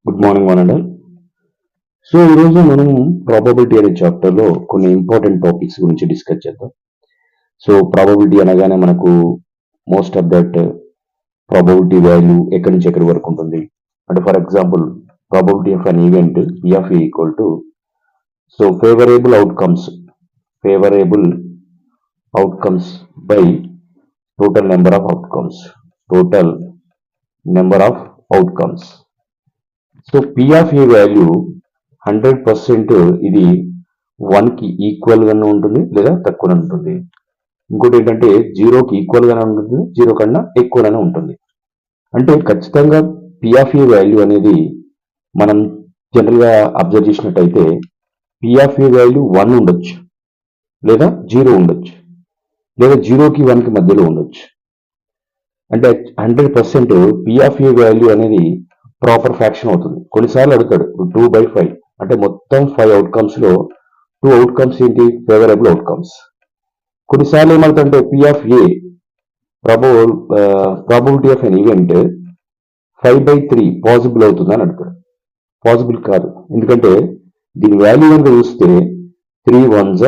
Good morning one and all. So ఈరోజు మనం probability అనే చాప్టర్లో కొన్ని ఇంపార్టెంట్ టాపిక్స్ గురించి డిస్కస్ చేద్దాం. సో ప్రాబబిలిటీ అనగానే మనకు most of that probability value ఎక్కడి నుంచి ఎక్కడి వరకు ఉంటుంది అంటే for example probability of an event PF equal to so favourable outcomes by total number of outcomes. So P of A value 100% ఇది 1కి ఈక్వల్ గానే ఉంటుంది లేదా తక్కువనే ఉంటుంది. ఇంకోటి ఏంటంటే 0కి ఈక్వల్ గానే ఉంటుంది, 0 కన్నా ఎక్కువగానే ఉంటుంది. అంటే ఖచ్చితంగా పి ఆఫ్ ఏ వాల్యూ అనేది మనం జనరల్ గా అబ్జర్వ్ చేసినట్టయితే పి ఆఫ్ ఏ వాల్యూ 1 ఉండొచ్చు లేదా 0 ఉండొచ్చు లేదా 0కి 1కి మధ్యలో ఉండొచ్చు. అంటే 100% పి ఆఫ్ ఏ వాల్యూ అనేది ప్రాపర్ ఫ్రాక్షన్ అవుతుంది. కొన్నిసార్లు అడుగుతాడు 2/5 అంటే మొత్తం 5 అవుట్కమ్స్ లో 2 అవుట్కమ్స్ ఏంటి ఫేవరబుల్ అవుట్కమ్స్. కొన్నిసార్లు ఏమవుతుందంటే P of a probability of an event 5/3 possible అవుతుందా అని అడుగుతాడు. పాసిబుల్ కాదు, ఎందుకంటే దీని వాల్యూ కనుక చూస్తే 3 1s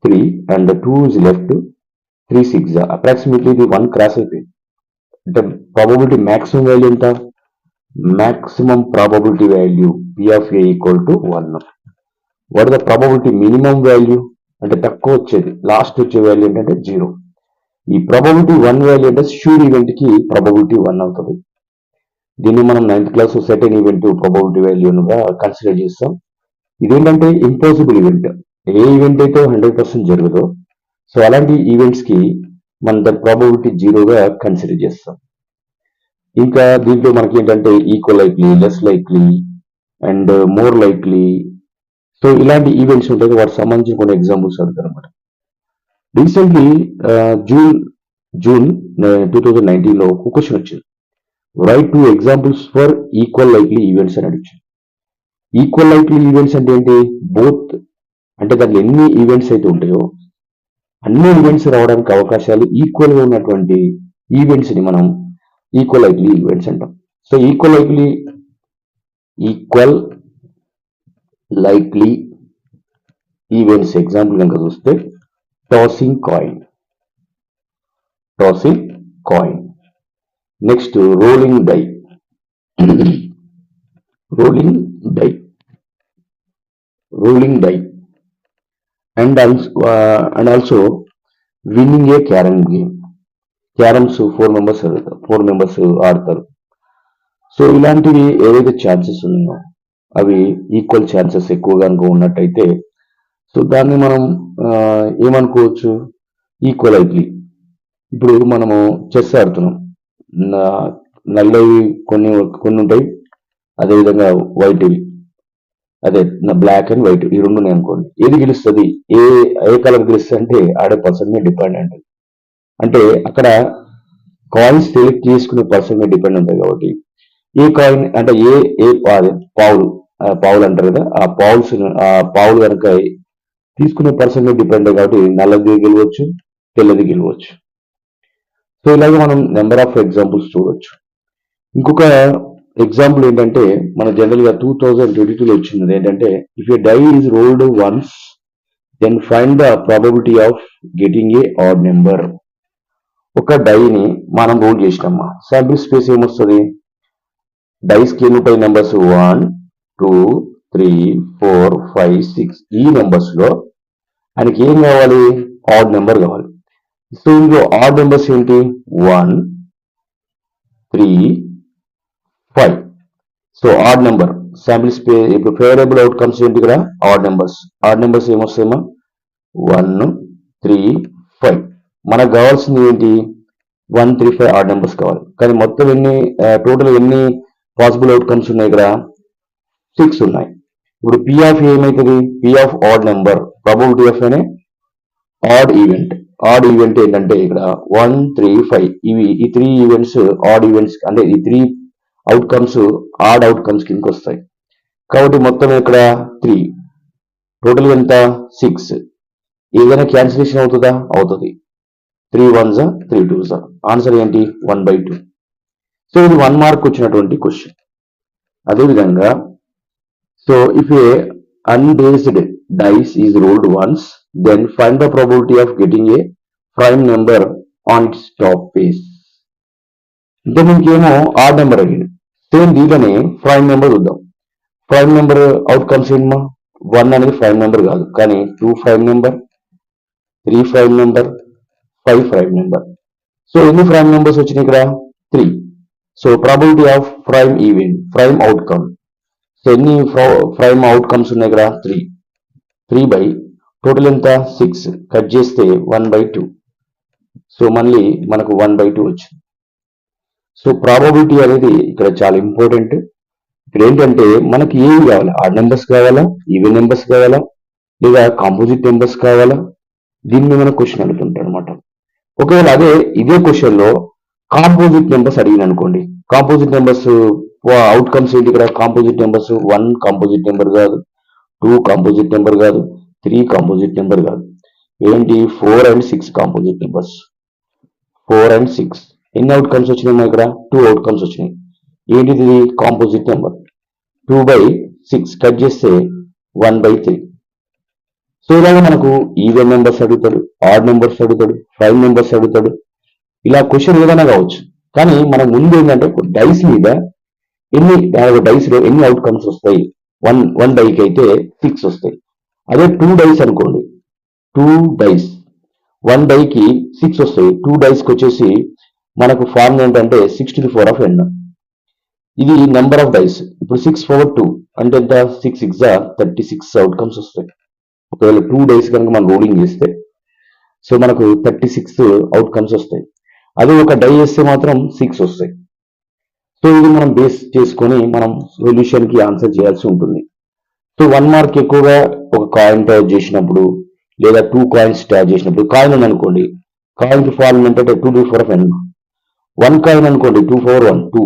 3 and 2 is left 3 6 approximately ఇది 1 క్రాస్ అయిపోయింది. అంటే ప్రాబబిలిటీ మాక్సిమం వాల్యూ ఎంత, maximum probability value P of A equal to 1. What is the probability minimum value? అంటే తక్కువ వచ్చేది లాస్ట్ వచ్చే వాల్యూ ఏంటంటే 0. ఈ ప్రాబబిలిటీ 1 వాల్యూ అంటే షూర్ ఈవెంట్ కి ప్రాబబిలిటీ 1 అవుతుంది. దీన్ని మనం 9th class second event probability వాల్యూగా కన్సిడర్ చేస్తాం. ఇదేంటంటే ఇంపాసిబుల్ ఈవెంట్. ఏ ఈవెంట్ అయితే 100% జరగదో సో అలాంటి ఈవెంట్స్ కి మనం దాని ప్రాబబిలిటీ 0గా కన్సిడర్ చేస్తాం. ఇంకా దీంట్లో మనకి ఏంటంటే equal likely, less likely and more likely. So ఇలాంటి ఈవెంట్స్ ఉంటాయి, వాటికి సంబంధించిన కొన్ని ఎగ్జాంపుల్స్ అడుగుతారు అనమాట. రీసెంట్లీ జూన్ 2019 లో ఒక క్వశ్చన్ వచ్చింది, right 2 examples for equal likely events అని అడిగింది. ఈక్వల్ లైక్లీ ఈవెంట్స్ అంటే ఏంటి, బోత్ అంటే దాంట్లో ఎన్ని ఈవెంట్స్ అయితే ఉంటాయో అన్ని ఈవెంట్స్ రావడానికి అవకాశాలు ఈక్వల్ గా ఉన్నటువంటి ఈవెంట్స్ ని మనం ఈక్వల్ లైక్లీ ఈవెంట్స్ అంటాం. So equal likely events example కనుక చూస్తే tossing coin, next rolling die and also winning a carrom game. Carroms 4 members ఆడతారు. సో ఇలాంటివి ఏవైతే ఛాన్సెస్ ఉన్నాయో అవి ఈక్వల్ ఛాన్సెస్ ఎక్కువగా ఉన్నట్టయితే సో దాన్ని మనం ఏమనుకోవచ్చు, ఈక్వల్ లైక్లీ. ఇప్పుడు మనము చెస్ ఆడుతున్నాం, నల్లవి కొన్ని ఉంటాయి, అదేవిధంగా వైట్వి, అదే బ్లాక్ అండ్ వైట్ ఈ రెండు ఉన్నాయి అనుకోండి. ఏది గెలుస్తుంది, ఏ కలర్ గెలుస్తుంది అంటే ఆడే పర్సన్ మీద డిపెండ్ అంటే అక్కడ కాయిన్స్ సెలెక్ట్ చేసుకునే పర్సన్ మీద డిపెండ్ ఉంటాయి. కాబట్టి ఏ కాయిన్ అంటే ఏ పావులు అంటారు కదా, ఆ పావులు కనుక తీసుకునే పర్సన్ మీద డిపెండ్ కాబట్టి నల్లది గెలవచ్చు, తెల్లది గెలవచ్చు. సో ఇలాగే మనం నెంబర్ ఆఫ్ ఎగ్జాంపుల్స్ చూడవచ్చు. ఇంకొక ఎగ్జాంపుల్ ఏంటంటే మన జనరల్ గా 2022లో వచ్చింది ఏంటంటే, if a die is rolled once then find the probability of getting a odd number. ఒక డైని మనం రోల్ చేసినామా, శాంపిల్ స్పేస్ ఏమొస్తుంది, డైస్ కి ఎన్ని ఉంటాయి నెంబర్స్ 1 2 3 4 5 6. ఈ నెంబర్స్ లో ఆయనకి ఏం కావాలి, ఆడ్ నెంబర్ కావాలి. సో ఇందులో ఆడ్ నెంబర్స్ ఏంటి 1 3 5. So odd number sample space. ఇప్పుడు ఫేవరబుల్ అవుట్కమ్స్ ఏంటి ఇక్కడ, ఆడ్ నెంబర్స్ ఏమొస్తాయమ్మా 1 3 5. మనకు కావాల్సింది ఏంటి 1 3 5 ఆడ్ నెంబర్స్ కావాలి. కానీ మొత్తం టోటల్ ఎన్ని పాసిబుల్ అవుట్కమ్స్ ఉన్నాయి, ఇక్కడ 6 ఉన్నాయి. ఇప్పుడు పి ఆఫ్ ఏమైతుంది, P of odd number, probability of అనే ఆడ్ ఈవెంట్ ఏంటంటే ఇక్కడ 1 3 5. ఈ 3 ఈవెంట్స్ ఆడ్ ఈవెంట్స్ అంటే ఈ 3 అవుట్కమ్స్ ఆడ్ అవుట్కమ్స్ కిందకి వస్తాయి. కాబట్టి మొత్తం ఇక్కడ 3, టోటల్ ఎంత 6. ఏదైనా క్యాన్సిలేషన్ అవుతుంది 3 1s 3 2s. ఆన్సర్ ఏంటి 1/2. సో ఇది 1 మార్క్ వచ్చినటువంటి క్వశ్చన్. అదేవిధంగా so if A unbased dice is rolled once, then find the probability of getting a prime number on its top face. అంటే మీకేమో ఆడ్ నెంబర్ అడిగింది, సేమ్ దీంట్లోనే prime number చూద్దాం. Prime number outcomes ఏంటమ్మా, 1 అనేది prime number కాదు, కానీ 2 prime number, 3 prime number, 5 prime number. So ఎన్ని ప్రైమ్ నెంబర్స్ వచ్చినాయి ఇక్కడ, 3. So probability of prime event, prime outcome. So ఎన్ని ప్రైమ్ అవుట్కమ్స్ ఉన్నాయి ఇక్కడ, 3 బై టోటల్ ఎంత 6, కట్ చేస్తే 1/2. సో మళ్ళీ మనకు 1/2 వచ్చింది. సో ప్రాబబిలిటీ అనేది ఇక్కడ చాలా ఇంపార్టెంట్. ఇక్కడ ఏంటంటే మనకి ఏవి కావాలా, ఆడ్ నెంబర్స్ కావాలా, ఈవెన్ నెంబర్స్ కావాలా, లేదా కాంపోజిట్ నెంబర్స్ కావాలా, దీని మీద క్వశ్చన్ అడుగుతుంటారు అనమాట. ఒకవేళ ఇదే క్వశ్చన్ లో కాంపోజిట్ నెంబర్స్ అడిగిన అనుకోండి, కాంపోజిట్ నెంబర్స్ అవుట్కమ్స్ ఏంటి ఇక్కడ, కాంపోజిట్ నెంబర్స్ 1 కాంపోజిట్ నెంబర్ కాదు, 2 కాంపోజిట్ నెంబర్ కాదు, 3 కాంపోజిట్ నెంబర్ కాదు, ఏంటి 4 and 6 కాంపోజిట్ నెంబర్స్. 4 and 6 ఎన్ని అవుట్కమ్స్ వచ్చినాయి ఇక్కడ, 2 అవుట్కమ్స్ వచ్చినాయి. ఏంటిది కాంపోజిట్ నెంబర్. 2/6 కట్ చేస్తే 1/3. సో ఇలాగ మనకు ఈవెన్ నెంబర్స్ అడుగుతాడు, ఆడ్ నెంబర్స్ అడుగుతాడు, ప్రైమ్ నెంబర్స్ అడుగుతాడు. ఇలా క్వశ్చన్ ఏదైనా కావచ్చు. కానీ మన ముందు ఏంటంటే డైస్ మీద డైస్ లో ఎన్ని అవుట్కమ్స్ వస్తాయి, 1 డైకి అయితే 6 వస్తాయి. అదే 2 డైస్ అనుకోండి, 2 డైస్ 1 డైకి 6 వస్తాయి. 2 డైస్కి వచ్చేసి మనకు ఫార్మ్ ఏంటంటే 6 to the power of n. ఇది నెంబర్ ఆఫ్ డైస్. ఇప్పుడు 6 power 2 అంటే ఎంత, 6 6 36 అవుట్కమ్స్ వస్తాయి. ఒకవేళ 2 డైస్ కనుక మనం రోలింగ్ చేస్తే సో మనకు 36 అవుట్కమ్స్ వస్తాయి. అదే ఒక డై వేస్తే మాత్రం 6 వస్తాయి. సో ఇది మనం బేస్ చేసుకొని మనం సొల్యూషన్ కి ఆన్సర్ చేయాల్సి ఉంటుంది. సో 1 మార్క్ ఎక్కువగా ఒక కాయిన్ టాస్ చేసినప్పుడు, లేదా 2 కాయిన్స్ టాస్ చేసినప్పుడు, కాయిన్ ఉంది అనుకోండి, కాయిన్ కి ఫార్మ్ ఏంటంటే 2 to the power of n. 1 coin అనుకోండి 2 power 1 2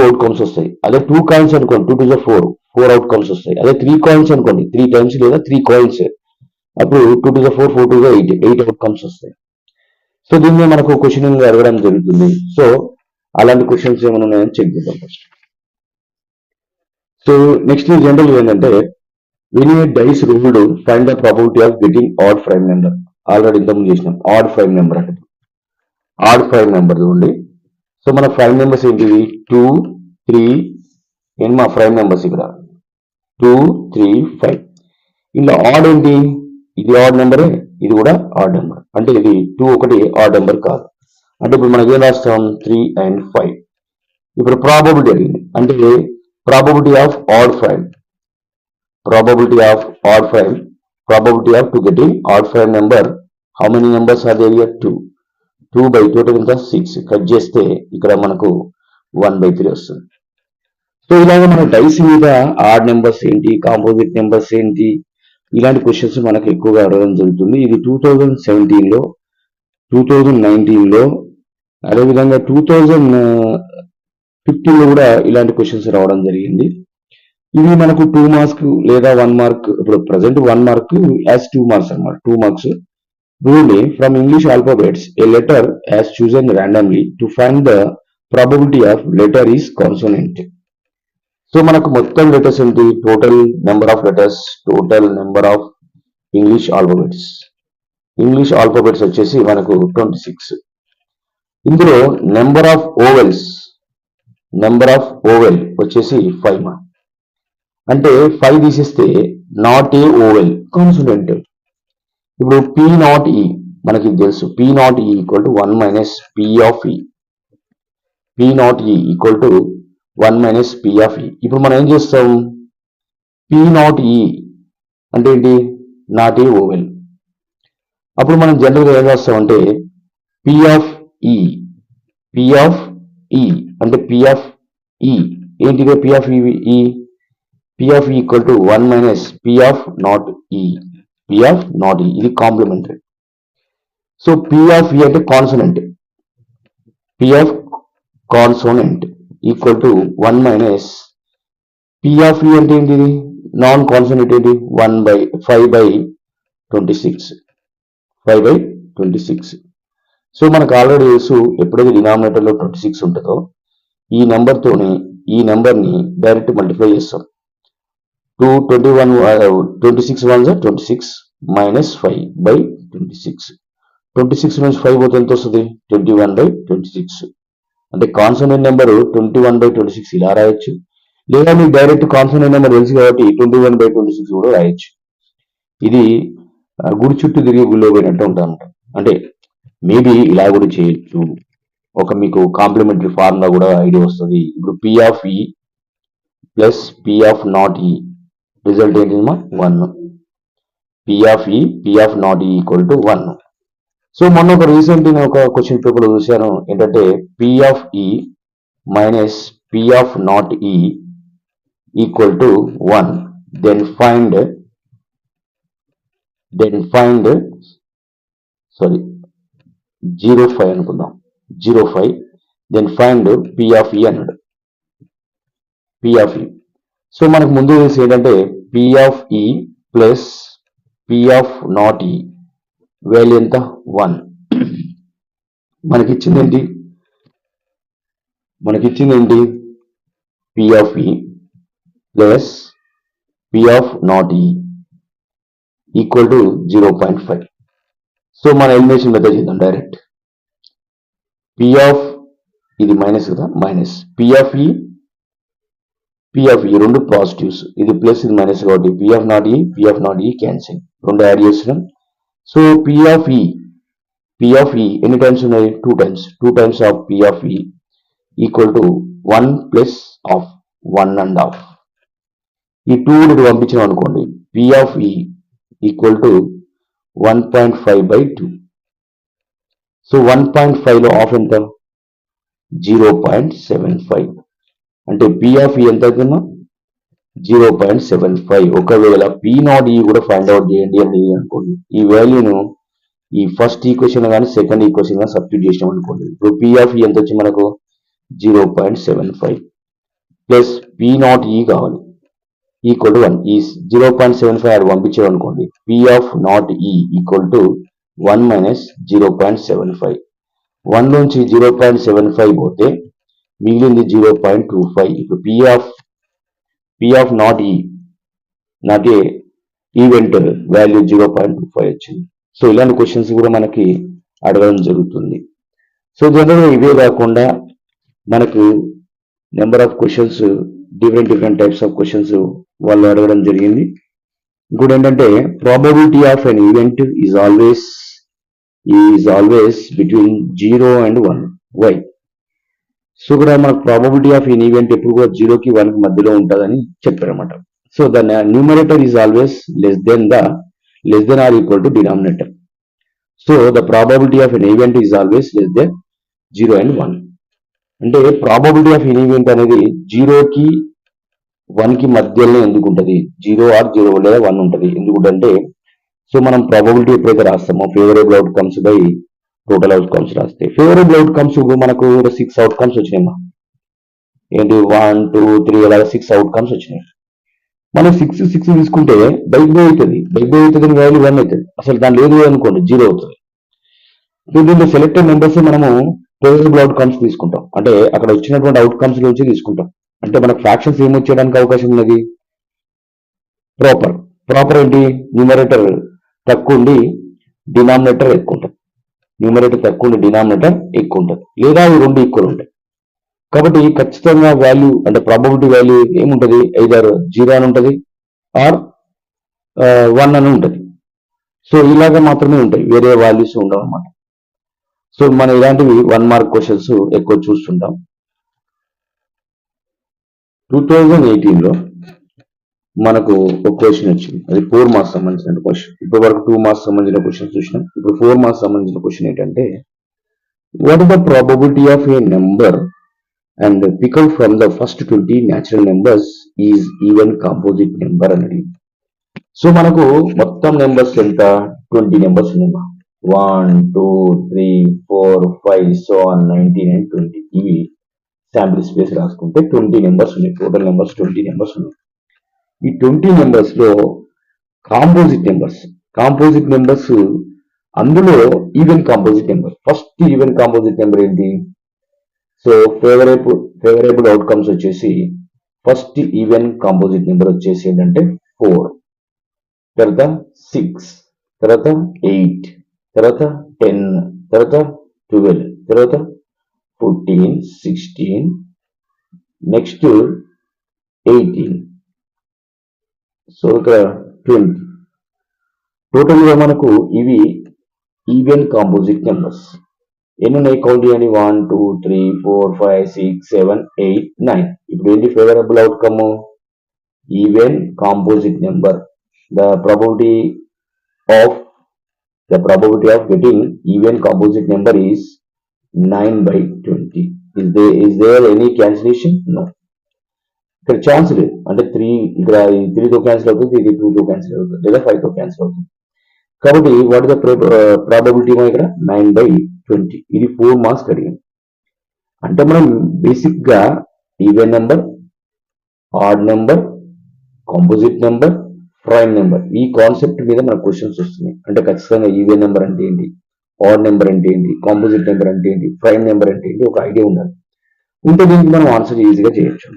అవుట్కమ్స్ వస్తాయి. అదే 2 కాయిన్స్ అనుకోండి 2 to the 4 అవుట్కమ్స్ వస్తాయి. అదే 3 కాయిన్స్ అనుకోండి 3 టైమ్స్ లేదా 3 కాయిన్స్, అప్పుడు 2 to the 4 to the 8 outcomes వస్తాయి. సో దీన్ని మనకు క్వశ్చన్ అడగడం జరుగుతుంది. సో అలాంటి క్వశ్చన్స్ ఏమైనా ఉన్నాయని చెక్ చేద్దాం ఫస్ట్. సో నెక్స్ట్ జనరల్ ఏంటంటే when a dice rolled, find the probability of getting odd prime number. Already ఇంతకుముందు చేసినాం ఆడ్ ప్రైమ్ నెంబర్ అంటే. ఆడ్ ప్రైమ్ నెంబర్ చూడండి. సో మన ప్రైమ్ నెంబర్స్ ఏంటివి, 2 3 ఏంటి మా ప్రైమ్ నెంబర్స్ ఇక్కడ 2 3 5. ఇలా ఆడ్ ఏంటి, ఇది ఆడ్ నెంబరే, ఇది కూడా ఆడ్ నెంబర్. అంటే ఇది 2 ఒకటి ఆడ్ నెంబర్ కాదు. అంటే ఇప్పుడు మనకి ఏం రాస్తాం, 3 and 5. ఇప్పుడు ప్రాబబిలిటీ అడిగింది, అంటే probability of odd prime, probability of odd prime, probability of to getting odd prime number. How many numbers are there here, 2. 2 by total ఎంత 6, కట్ చేస్తే ఇక్కడ మనకు 1/3 వస్తుంది. సో ఇలాగ మన డైస్ మీద ఆడ్ నెంబర్స్ ఏంటి, కాంపోజిట్ నెంబర్స్ ఏంటి, ఇలాంటి క్వశ్చన్స్ మనకు ఎక్కువగా అడగడం జరుగుతుంది. ఇది 2017లో, 2019లో, అదేవిధంగా 2015లో కూడా ఇలాంటి క్వశ్చన్స్ రావడం జరిగింది. ఇవి మనకు 2 మార్క్స్ లేదా 1 మార్క్. ఇప్పుడు ప్రజెంట్ 1 మార్క్ యాజ్ 2 మార్క్స్ అన్నమాట. 2 marks. Rule from English alphabets a letter as chosen randomly to find the probability of letter is consonant. So మనకు మొత్తం లెటర్స్ ఏంటి, total number of letters, total number of English alphabets. English alphabets వచ్చేసి మనకు 26. ఇందులో number of vowels, number of vowel వచ్చేసి 5 mark. అంటే 5 తీసేస్తే not a vowel consonant. ఇప్పుడు పి నాట్ ఈ మనకి తెలుసు, P not E equal to 1 minus P of E. P not E equal to 1 minus P of ఈ. ఇప్పుడు మనం ఏం చేస్తాం, పి నాట్ ఈ అంటే ఏంటి, నాట్ ఏ ఓవెల్. అప్పుడు మనం జనరల్గా ఏం చేస్తామంటే P of E, P of ఈ అంటే పి ఆఫ్ ఈ ఏంటిగా, పి ఆఫ్ ఈ, P of E equal to 1 minus P of not E. P of not E. ఇది complementary. So P of E అంటే consonant. P of consonant equal to 1 minus P of E అంటే ఏంటిది, non consonant ఏంటి, 5/26. 5/26. So మనకు already తెలుసు, ఎప్పుడైతే డినామినేటర్లో 26 ఉంటుందో ఈ నెంబర్తోని ఈ నెంబర్ని డైరెక్ట్ మల్టిప్లై చేస్తాం. 26 1 26 minus 5 by 26. 26 నుంచి 5 పోతే ఎంత వస్తుంది? 21/26. అంటే కాన్సోనెంట్ నెంబర్ 21/26 ఇలా రాయొచ్చు, లేదా మీకు డైరెక్ట్ కాన్సోనెంట్ నెంబర్ తెలుసు కాబట్టి 21/26 కూడా రాయొచ్చు. ఇది గుడి చుట్టూ తిరిగి గుళ్ళో పోయినట్టు ఉంటాను. అంటే మేబీ ఇలా కూడా చేయొచ్చు. ఒక మీకు కాంప్లిమెంటరీ ఫార్ములా కూడా ఐడియా వస్తుంది. ఇప్పుడు పి ఆఫ్ ఈ ప్లస్ పి ఆఫ్ నాట్ ఈ రిజల్ట్ ఏంటమ్మా? 1. P of E P of not E equal to 1. So మొన్న ఒక రీసెంట్ నేను ఒక క్వశ్చన్ పేపర్ చూశాను. ఏంటంటే పి ఆఫ్ ఈ minus P of not E equal to 1. Then find 05 అనుకుందాం. 05 దెన్ ఫైండ్ పి ఆఫ్ ఈ అన్నాడు. పి ఆఫ్ ఈ. సో మనకు ముందు తెలిసి ఏంటంటే పి ఆఫ్ ఈ ప్లస్ పి ఆఫ్ నాట్ ఈ వాల్యూ ఎంత? 1. మనకిచ్చింది ఏంటి? పి ఆఫ్ ఈ plus P of not E equal to 0.5. So మన ఎలిమినేషన్ మెథడ్ చేద్దాం డైరెక్ట్. పి ఆఫ్ ఇది మైనస్ కదా, మైనస్ పి ఆఫ్ ఈ రెండు పాజిటివ్స్, ఇది ప్లస్ ఇది మైనస్ కాబట్టి పి ఆఫ్ నాట్ ఈ క్యాన్సిల్, రెండు యాడ్ చేస్తున్నాం. సో పి ఆఫ్ ఈ ఎన్ని టైమ్స్ ఉన్నాయి? 2 times. 2 times of P of ఈ ఈక్వల్ టు 1 ప్లస్ ఆఫ్ 1.5. ఈ 2 ఇటు పంపించాం అనుకోండి, పి ఆఫ్ ఈ ఈక్వల్ టు 1.5/2. సో 1.5 లో ఆఫ్ ఎంత? 0.75. అంటే పి ఆఫ్ ఈ ఎంత అవుతుందా? 0.75. ఒకవేళ పి నాట్ ఈ కూడా ఫైండ్ అవుట్ చేయండి అని అనుకోండి, ఈ వాల్యూను ఈ ఫస్ట్ ఈక్వేషన్ కానీ సెకండ్ ఈక్వేషన్ కానీ సబ్స్టిట్యూట్ చేసినాం అనుకోండి. ఇప్పుడు పి ఆఫ్ ఈ ఎంత వచ్చి మనకు 0.75 ప్లస్ పి నాట్ ఈ కావాలి ఈక్వల్ టు 1. ఈ 0.75 అది పంపించాం అనుకోండి, P of not E equal to 1 minus 0.75. 1 నుంచి 0.75 పోతే మిగిలింది 0.25. ఇప్పుడు P of not a event value 0.25 వచ్చింది. సో ఇలాంటి క్వశ్చన్స్ కూడా మనకి అడగడం జరుగుతుంది. సో జనరల్గా ఇవే కాకుండా మనకు number of questions, different types of questions వాళ్ళు అడగడం జరిగింది. ఇంకోటి ఏంటంటే probability of an event is always between 0 and 1. Why? So ఇక్కడ మనకు ప్రాబబిలిటీ ఆఫ్ ఎన్ ఈవెంట్ ఎప్పుడు కూడా 0కి 1కి మధ్యలో ఉంటుందని చెప్పారన్నమాట. So the numerator is always less than or equal to denominator. So the probability of an event is always less than 0 and 1. అంటే ప్రాబబిలిటీ ఆఫ్ ఎన్ ఈవెంట్ అనేది 0కి 1కి మధ్యలో ఎందుకు ఉంటుంది? 0 లేదా 1 ఉంటుంది. ఎందుకంటే సో మనం ప్రాబబిలిటీ ఎప్పుడైతే రాస్తామో favourable outcomes by total outcomes రాస్తే, ఫేవరబుల్ అవుట్కమ్స్ మనకు 6 అవుట్కమ్స్ వచ్చినాయమ్మా. ఏంటి? 1 2 3 అలాగా 6 అవుట్కమ్స్ వచ్చినాయి. మనం 6 తీసుకుంటే బైక్ బై అవుతుంది వాల్యూ 1 అవుతుంది. అసలు దాని లేదు అనుకోండి 0 అవుతుంది. దీంట్లో సెలెక్టెడ్ నెంబర్స్ మనము ఫేవరబుల్ అవుట్కమ్స్ తీసుకుంటాం. అంటే అక్కడ వచ్చినటువంటి అవుట్కమ్స్ నుంచి తీసుకుంటాం. అంటే మనకు ఫ్రాక్షన్స్ ఏమొచ్చేయడానికి అవకాశం ఉన్నది? ప్రాపర్ ఏంటి? న్యూమరేటర్ తక్కువ ఉండి డినామినేటర్ ఎక్కువ ఉంటుంది. లేదా ఈ రెండు ఈక్వల్ ఉంటాయి. కాబట్టి ఖచ్చితంగా వాల్యూ అంటే ప్రాబబిలిటీ వాల్యూ ఏముంటుంది? ఐదర్ 0 అని ఉంటుంది ఆర్ 1 అని ఉంటుంది. సో ఇలాగా మాత్రమే ఉంటాయి, వేరే వాల్యూస్ ఉండవు అన్నమాట. సో మనం ఇలాంటివి 1 మార్క్ క్వశ్చన్స్ ఎక్కువ చూస్తుంటాం. 2018లో మనకు ఒక క్వశ్చన్ వచ్చింది, అది 4 మార్క్స్ సంబంధించిన క్వశ్చన్. ఇప్పటి వరకు 2 మార్క్స్ సంబంధించిన క్వశ్చన్ చూసినాం. ఇప్పుడు 4 మార్క్స్ సంబంధించిన క్వశ్చన్ ఏంటంటే what is the probability of a number and pick out from the first 20 natural numbers is even composite number అనేది. సో మనకు మొత్తం నెంబర్స్ ఎంత? 20 నెంబర్స్ ఉన్నాయి. 1 2 3 4 5 సో 19 and 20. ఇవి శాంపిల్ స్పేస్ రాసుకుంటే 20 నెంబర్స్ ఉన్నాయి. టోటల్ నెంబర్స్ 20 నెంబర్స్ ఉన్నాయి. ఈ 20 నెంబర్స్ లో కాంపోజిట్ నెంబర్స్ అందులో even composite number. First even composite number ఏంటి? సో ఫేవరబుల్ అవుట్కమ్స్ వచ్చేసి ఫస్ట్ ఈవెన్ కాంపోజిట్ నెంబర్ వచ్చేసి ఏంటంటే 4, తర్వాత 6, తర్వాత 8, తర్వాత 10, తర్వాత 12, తర్వాత 14, 16, నెక్స్ట్ 18, సో ఇక్కడ 20. టోటల్ గా మనకు ఇవి ఈవెన్ కాంపోజిట్ నెంబర్స్. ఎన్ని ఉన్నాయి కౌంట్ చేయండి, 1 2 3 4 5 6 7 8 9. ఇప్పుడు ఏంటి favourable outcome, even composite number. The probability of getting even composite number is 9/20. Is there any cancellation? No. ఇక్కడ ఛాన్స్ లేదు, అంటే 3 ఇక్కడ 3 తో క్యాన్సిల్ అవుతుంది, ఇది 2 తో క్యాన్సిల్ అవుతుంది, లేదా 5 తో క్యాన్సిల్ అవుతుంది. కాబట్టి వాట్ ఇస్ ద ప్రాబబిలిటీ ఇక్కడ 9/20. ఇది 4 మార్క్స్ అడిగింది. అంటే మనం బేసిక్ గా even number, odd number, composite number, prime number, ఈ కాన్సెప్ట్ మీద మనకు క్వశ్చన్స్ వస్తున్నాయి. అంటే ఖచ్చితంగా ఈవెన్ నెంబర్ అంటే ఏంటి, ఆడ్ నెంబర్ అంటే ఏంటి, కాంపోజిట్ నెంబర్ అంటే ఏంటి, ప్రైమ్ నెంబర్ అంటే ఏంటి, ఒక ఐడియా ఉండాలి. ఉంటే దీనికి మనం ఆన్సర్ ఈజీగా చేయొచ్చు.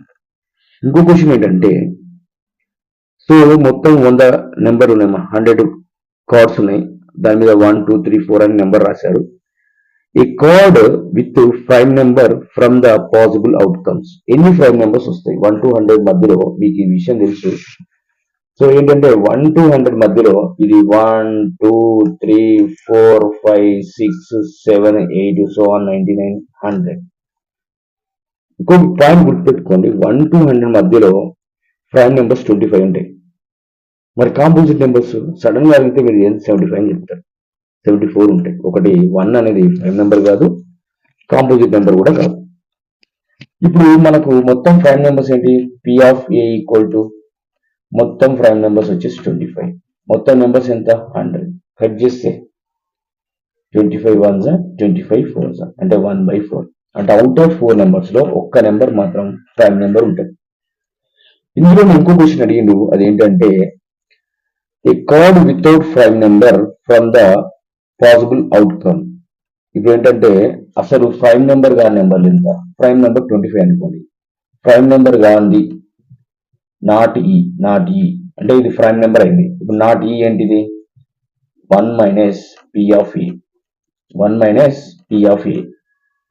ఇంకో క్వశ్చన్ ఏంటంటే, సో మొత్తం 100 నెంబర్ ఉన్నాయి, 100 కార్డ్స్ ఉన్నాయి, దాని మీద 1 2 3 4 అని నెంబర్ రాశారు. ఈ card with prime number from the possible outcomes. ఎన్ని ప్రైమ్ నెంబర్స్ వస్తాయి 1 to 100 మధ్యలో, మీకు ఈ విషయం తెలుసు. సో ఏంటంటే 1 to 100 మధ్యలో ఇది 1 2 3 4 5 6 7 8 సో ఆన్ 99 100. ఇంకొక పాయింట్ గుర్తుపెట్టుకోండి, 1 to 100 మధ్యలో ప్రైమ్ నెంబర్స్ 25 ఉంటాయి. మరి కాంపోజిట్ నెంబర్స్ సడన్ గా అడిగితే మీరు 75 అని చెప్తారు, 74 ఉంటాయి. ఒకటి 1 అనేది ప్రైమ్ నెంబర్ కాదు, కాంపోజిట్ నెంబర్ కూడా కాదు. ఇప్పుడు మనకు మొత్తం ప్రైమ్ నెంబర్స్ ఏంటి, P of A equal to మొత్తం ప్రైమ్ నెంబర్స్ వచ్చేసి 25, మొత్తం నెంబర్స్ ఎంత 100, కట్ చేస్తే 25 1s 25 4s అంటే 1/4. అంటే అవుట్ ఆఫ్ 4 నెంబర్స్ లో ఒక్క నెంబర్ మాత్రం ప్రైమ్ నెంబర్ ఉంటుంది. ఇందులో ఇంకో క్వశ్చన్ అడిగిండు, అదేంటంటే a card without prime number from the possible outcome. ఇప్పుడు ఏంటంటే అసలు ప్రైమ్ నెంబర్ కాని నెంబర్లు ఎంత, ప్రైమ్ నెంబర్ 25 అనుకోండి, ప్రైమ్ నెంబర్ కాంది నాట్ ఈ అంటే ఇది ప్రైమ్ నెంబర్ అయింది. ఇప్పుడు నాట్ ఈ ఏంటిది 1 - P of A, 1 - P of A,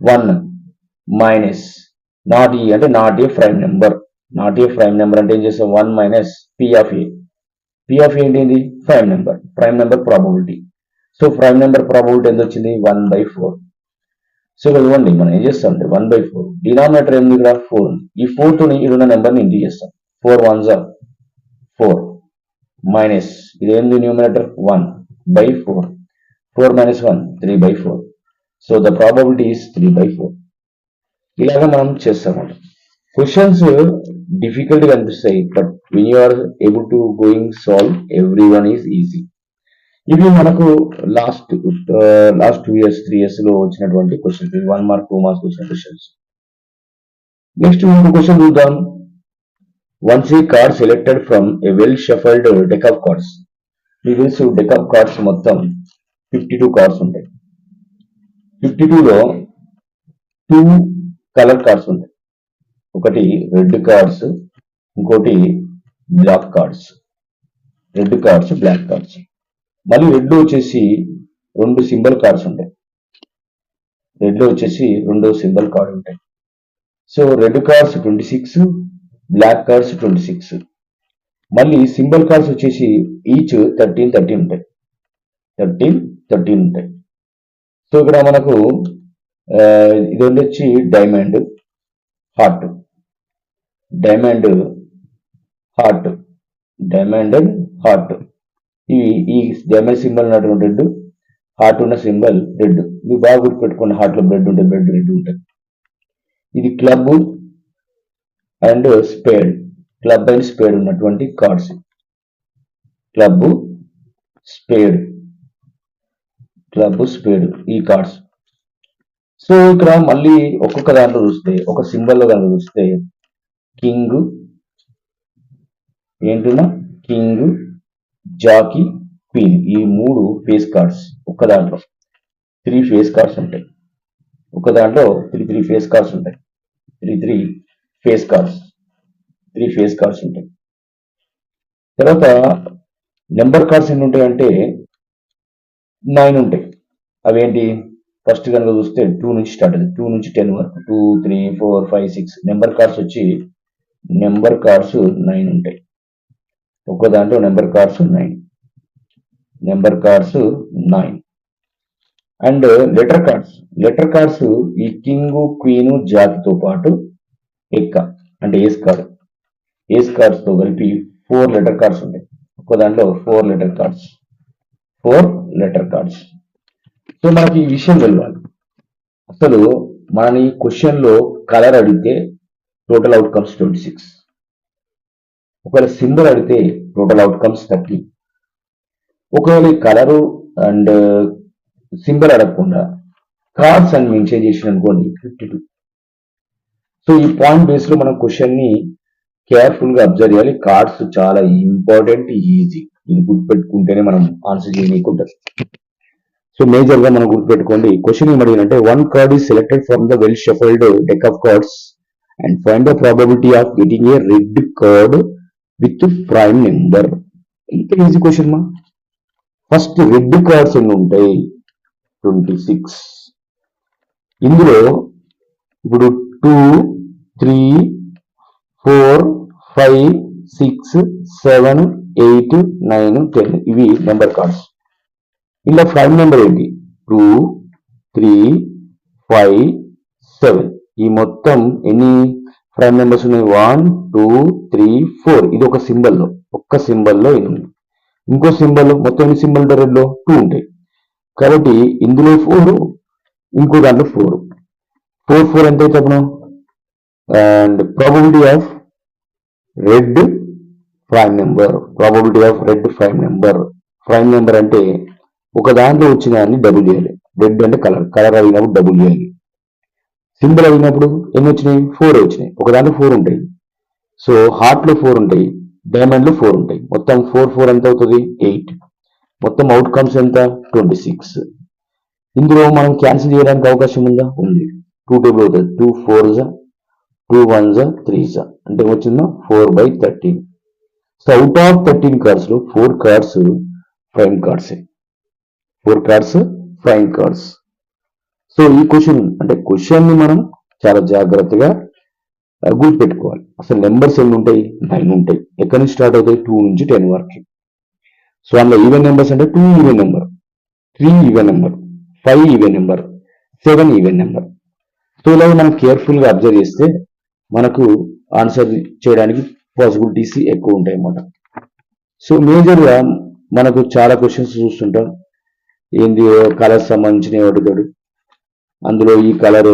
1 minus not ఈ అంటే not a prime number. Not a prime number అంటే ఏం చేస్తాం, 1 - P of A. P of A ఏంటి, prime number probability. So prime number probability ఎంత వచ్చింది 1/4. సో ఇవ్వండి మనం ఏం చేస్తాం అంటే 1/4, డినామినేటర్ ఏంది ఇక్కడ 4, ఈ 4 తో ఇరున్న నెంబర్ని ఇంటూ చేస్తాం. 4 1s 4 మైనస్ ఇది ఏంది numerator 1/4, 4 - 1 3/4. So the probability is 3/4. ఇలాగా మనం చేస్తామంట. క్వశ్చన్స్ డిఫికల్ట్ గా అనిపిస్తాయి, but when you are able to going solve every one is easy. ఇవి మనకు లాస్ట్ 2 years 3 years లో వచ్చినటువంటి క్వశ్చన్స్, 1 mark 2 marks వచ్చిన క్వశ్చన్స్. నెక్స్ట్ ఇంకో క్వశ్చన్ చూద్దాం. Once a card selected from a well shuffled deck of cards. మీకు తెలుసు deck of cards మొత్తం 52 కార్డ్స్ ఉంటాయి. 52లో 2 కలర్ కార్డ్స్ ఉంటాయి, ఒకటి రెడ్ కార్డ్స్, ఇంకోటి black cards. Red cards, black cards. మళ్ళీ రెడ్ వచ్చేసి 2 సింబల్ కార్డ్స్ ఉంటాయి. రెడ్ వచ్చేసి 2 సింబల్ కార్డ్ ఉంటాయి. So red cards 26, black cards 26. మళ్ళీ సింబల్ కార్డ్స్ వచ్చేసి ఈచ్ 13 ఉంటాయి, 13 ఉంటాయి. సో ఇక్కడ మనకు ఇది వచ్చి డైమండ్ హార్ట్, డైమండ్ ఇవి ఈ డైమండ్ సింబల్ ఉన్నటువంటి రెడ్, హార్ట్ ఉన్న సింబల్ రెడ్. ఇవి బాగా గుర్తుపెట్టుకోండి, హార్ట్ లో బ్లడ్ ఉంటుంది, బ్లడ్ రెడ్ ఉంటుంది. ఇది club and spade, club and spade ఉన్నటువంటి కార్డ్స్. క్లబ్ స్పేడ్ ఈ కార్డ్స్. సో ఇక్కడ మళ్ళీ ఒక్కొక్క దాంట్లో చూస్తే, ఒక సింబల్లో దాంట్లో చూస్తే కింగ్ ఏంటున్నా, కింగ్, జాకీ, క్వీన్, ఈ 3 ఫేస్ కార్డ్స్. ఒక్క దాంట్లో 3 ఫేస్ కార్డ్స్ ఉంటాయి. ఒక దాంట్లో త్రీ ఫేస్ కార్డ్స్ ఉంటాయి. త్రీ ఫేస్ కార్డ్స్ ఉంటాయి. తర్వాత నెంబర్ కార్డ్స్ ఎన్ని ఉంటాయంటే 9 ఉంటాయి. అవేంటి? ఫస్ట్ కనుక చూస్తే 2 నుంచి స్టార్ట్ అవుతుంది. 2 నుంచి 10 వరకు 2, 3, 4, 5, 6 నెంబర్ కార్డ్స్ 9 ఉంటాయి. ఒక్కో దాంట్లో number cards 9 and letter cards ఈ కింగ్, క్వీన్, జాతితో పాటు ఎక్క అంటే ఏస్ కార్డ్స్ తో కలిపి 4 లెటర్ కార్డ్స్ ఉంటాయి. ఒక్కో దాంట్లో 4 లెటర్ కార్డ్స్. సో మనకి ఈ విషయం తెలియాలి. అసలు మనని క్వశ్చన్ లో కలర్ అడిగితే టోటల్ అవుట్కమ్స్ 26. ఒకవేళ సింబల్ అడిగితే టోటల్ అవుట్కమ్స్ 30. ఒకవేళ కలరు అండ్ సింబల్ అడగకుండా కార్డ్స్ అని మెన్షన్ చేసిన అనుకోండి 52. సో ఈ పాయింట్ బేస్ లో మనం క్వశ్చన్ ని కేర్ఫుల్ గా అబ్జర్వ్ చేయాలి. కార్డ్స్ చాలా ఇంపార్టెంట్, ఈజీ. ఇది గుర్తుపెట్టుకుంటేనే మనం ఆన్సర్ చేయకుంటారు. సో మేజర్ గా మనం గుర్తుపెట్టుకోండి. క్వశ్చన్ ఏమడిగినంటే 1 card is selected from the well shuffled deck of cards and find the probability of getting a red card with prime number. ఇంత ఈజీ క్వశ్చన్ మా. First red cards ఎన్ని ఉంటాయి? 26. ఇందులో ఇప్పుడు 2, 3, 4, 5, 6, 7, 8, 9, 10 ఇవి నెంబర్ కార్డ్స్. ఇలా ప్రైమ్ నెంబర్ ఏంటి? 2, 3, 5, 7 ఈ మొత్తం ఎన్ని ప్రైమ్ నెంబర్స్ ఉన్నాయి? 1, 2, 3, 4. ఇది ఒక సింబల్లో ఎన్ని? ఇంకో సింబల్ మొత్తం ఎన్ని సింబల్ ఉంటాయి? రెడ్ లో 2 ఉంటాయి. కాబట్టి ఇందులో 4, ఇంకో దాంట్లో 4 ఎంత అయితే అప్పుడు and probability of red prime number అంటే ఒక దాంట్లో వచ్చిన దాన్ని డబుల్ చేయాలి. రెడ్ అంటే కలర్ అయినప్పుడు డబుల్ చేయాలి. సింబల్ అయినప్పుడు ఎన్ని వచ్చినాయి? 4 వచ్చినాయి. ఒక దాంట్లో 4 ఉంటాయి. సో హార్ట్ లో 4 ఉంటాయి, డైమండ్ లో 4 ఉంటాయి. మొత్తం 4 ఎంత అవుతుంది? 8. మొత్తం అవుట్కమ్స్ ఎంత? 26. ఇందులో మనం క్యాన్సిల్ చేయడానికి అవకాశం ఉందా? ఉంది. 2 టేబుల్ అవుతుంది. 2 4s, 2 1s, 3s అంటే వచ్చిందా? 4/13. సో అవుట్ ఆఫ్ 13 కార్డ్స్ లో 4 కార్డ్స్ ప్రైమ్ కార్డ్స్. సో ఈ క్వశ్చన్ ని మనం చాలా జాగ్రత్తగా గుర్తుపెట్టుకోవాలి. అసలు నెంబర్స్ ఎన్ని ఉంటాయి? 9 ఉంటాయి. ఎక్కడి నుంచి స్టార్ట్ అవుతాయి? 2 నుంచి 10 వరకు. సో అందులో ఈవెన్ నెంబర్స్ అంటే 2 even number, 3 even number, 5 even number, 7 even number. So ఇలా మనం కేర్ఫుల్ గా అబ్జర్వ్ చేస్తే మనకు ఆన్సర్ చేయడానికి పాసిబిలిటీస్ ఎక్కువ ఉంటాయి అన్నమాట. సో మేజర్ గా మనకు చాలా క్వశ్చన్స్ చూస్తుంటాం. ఏంది కలర్స్ సంబంధించిన వాటితోటి అందులో ఈ కలర్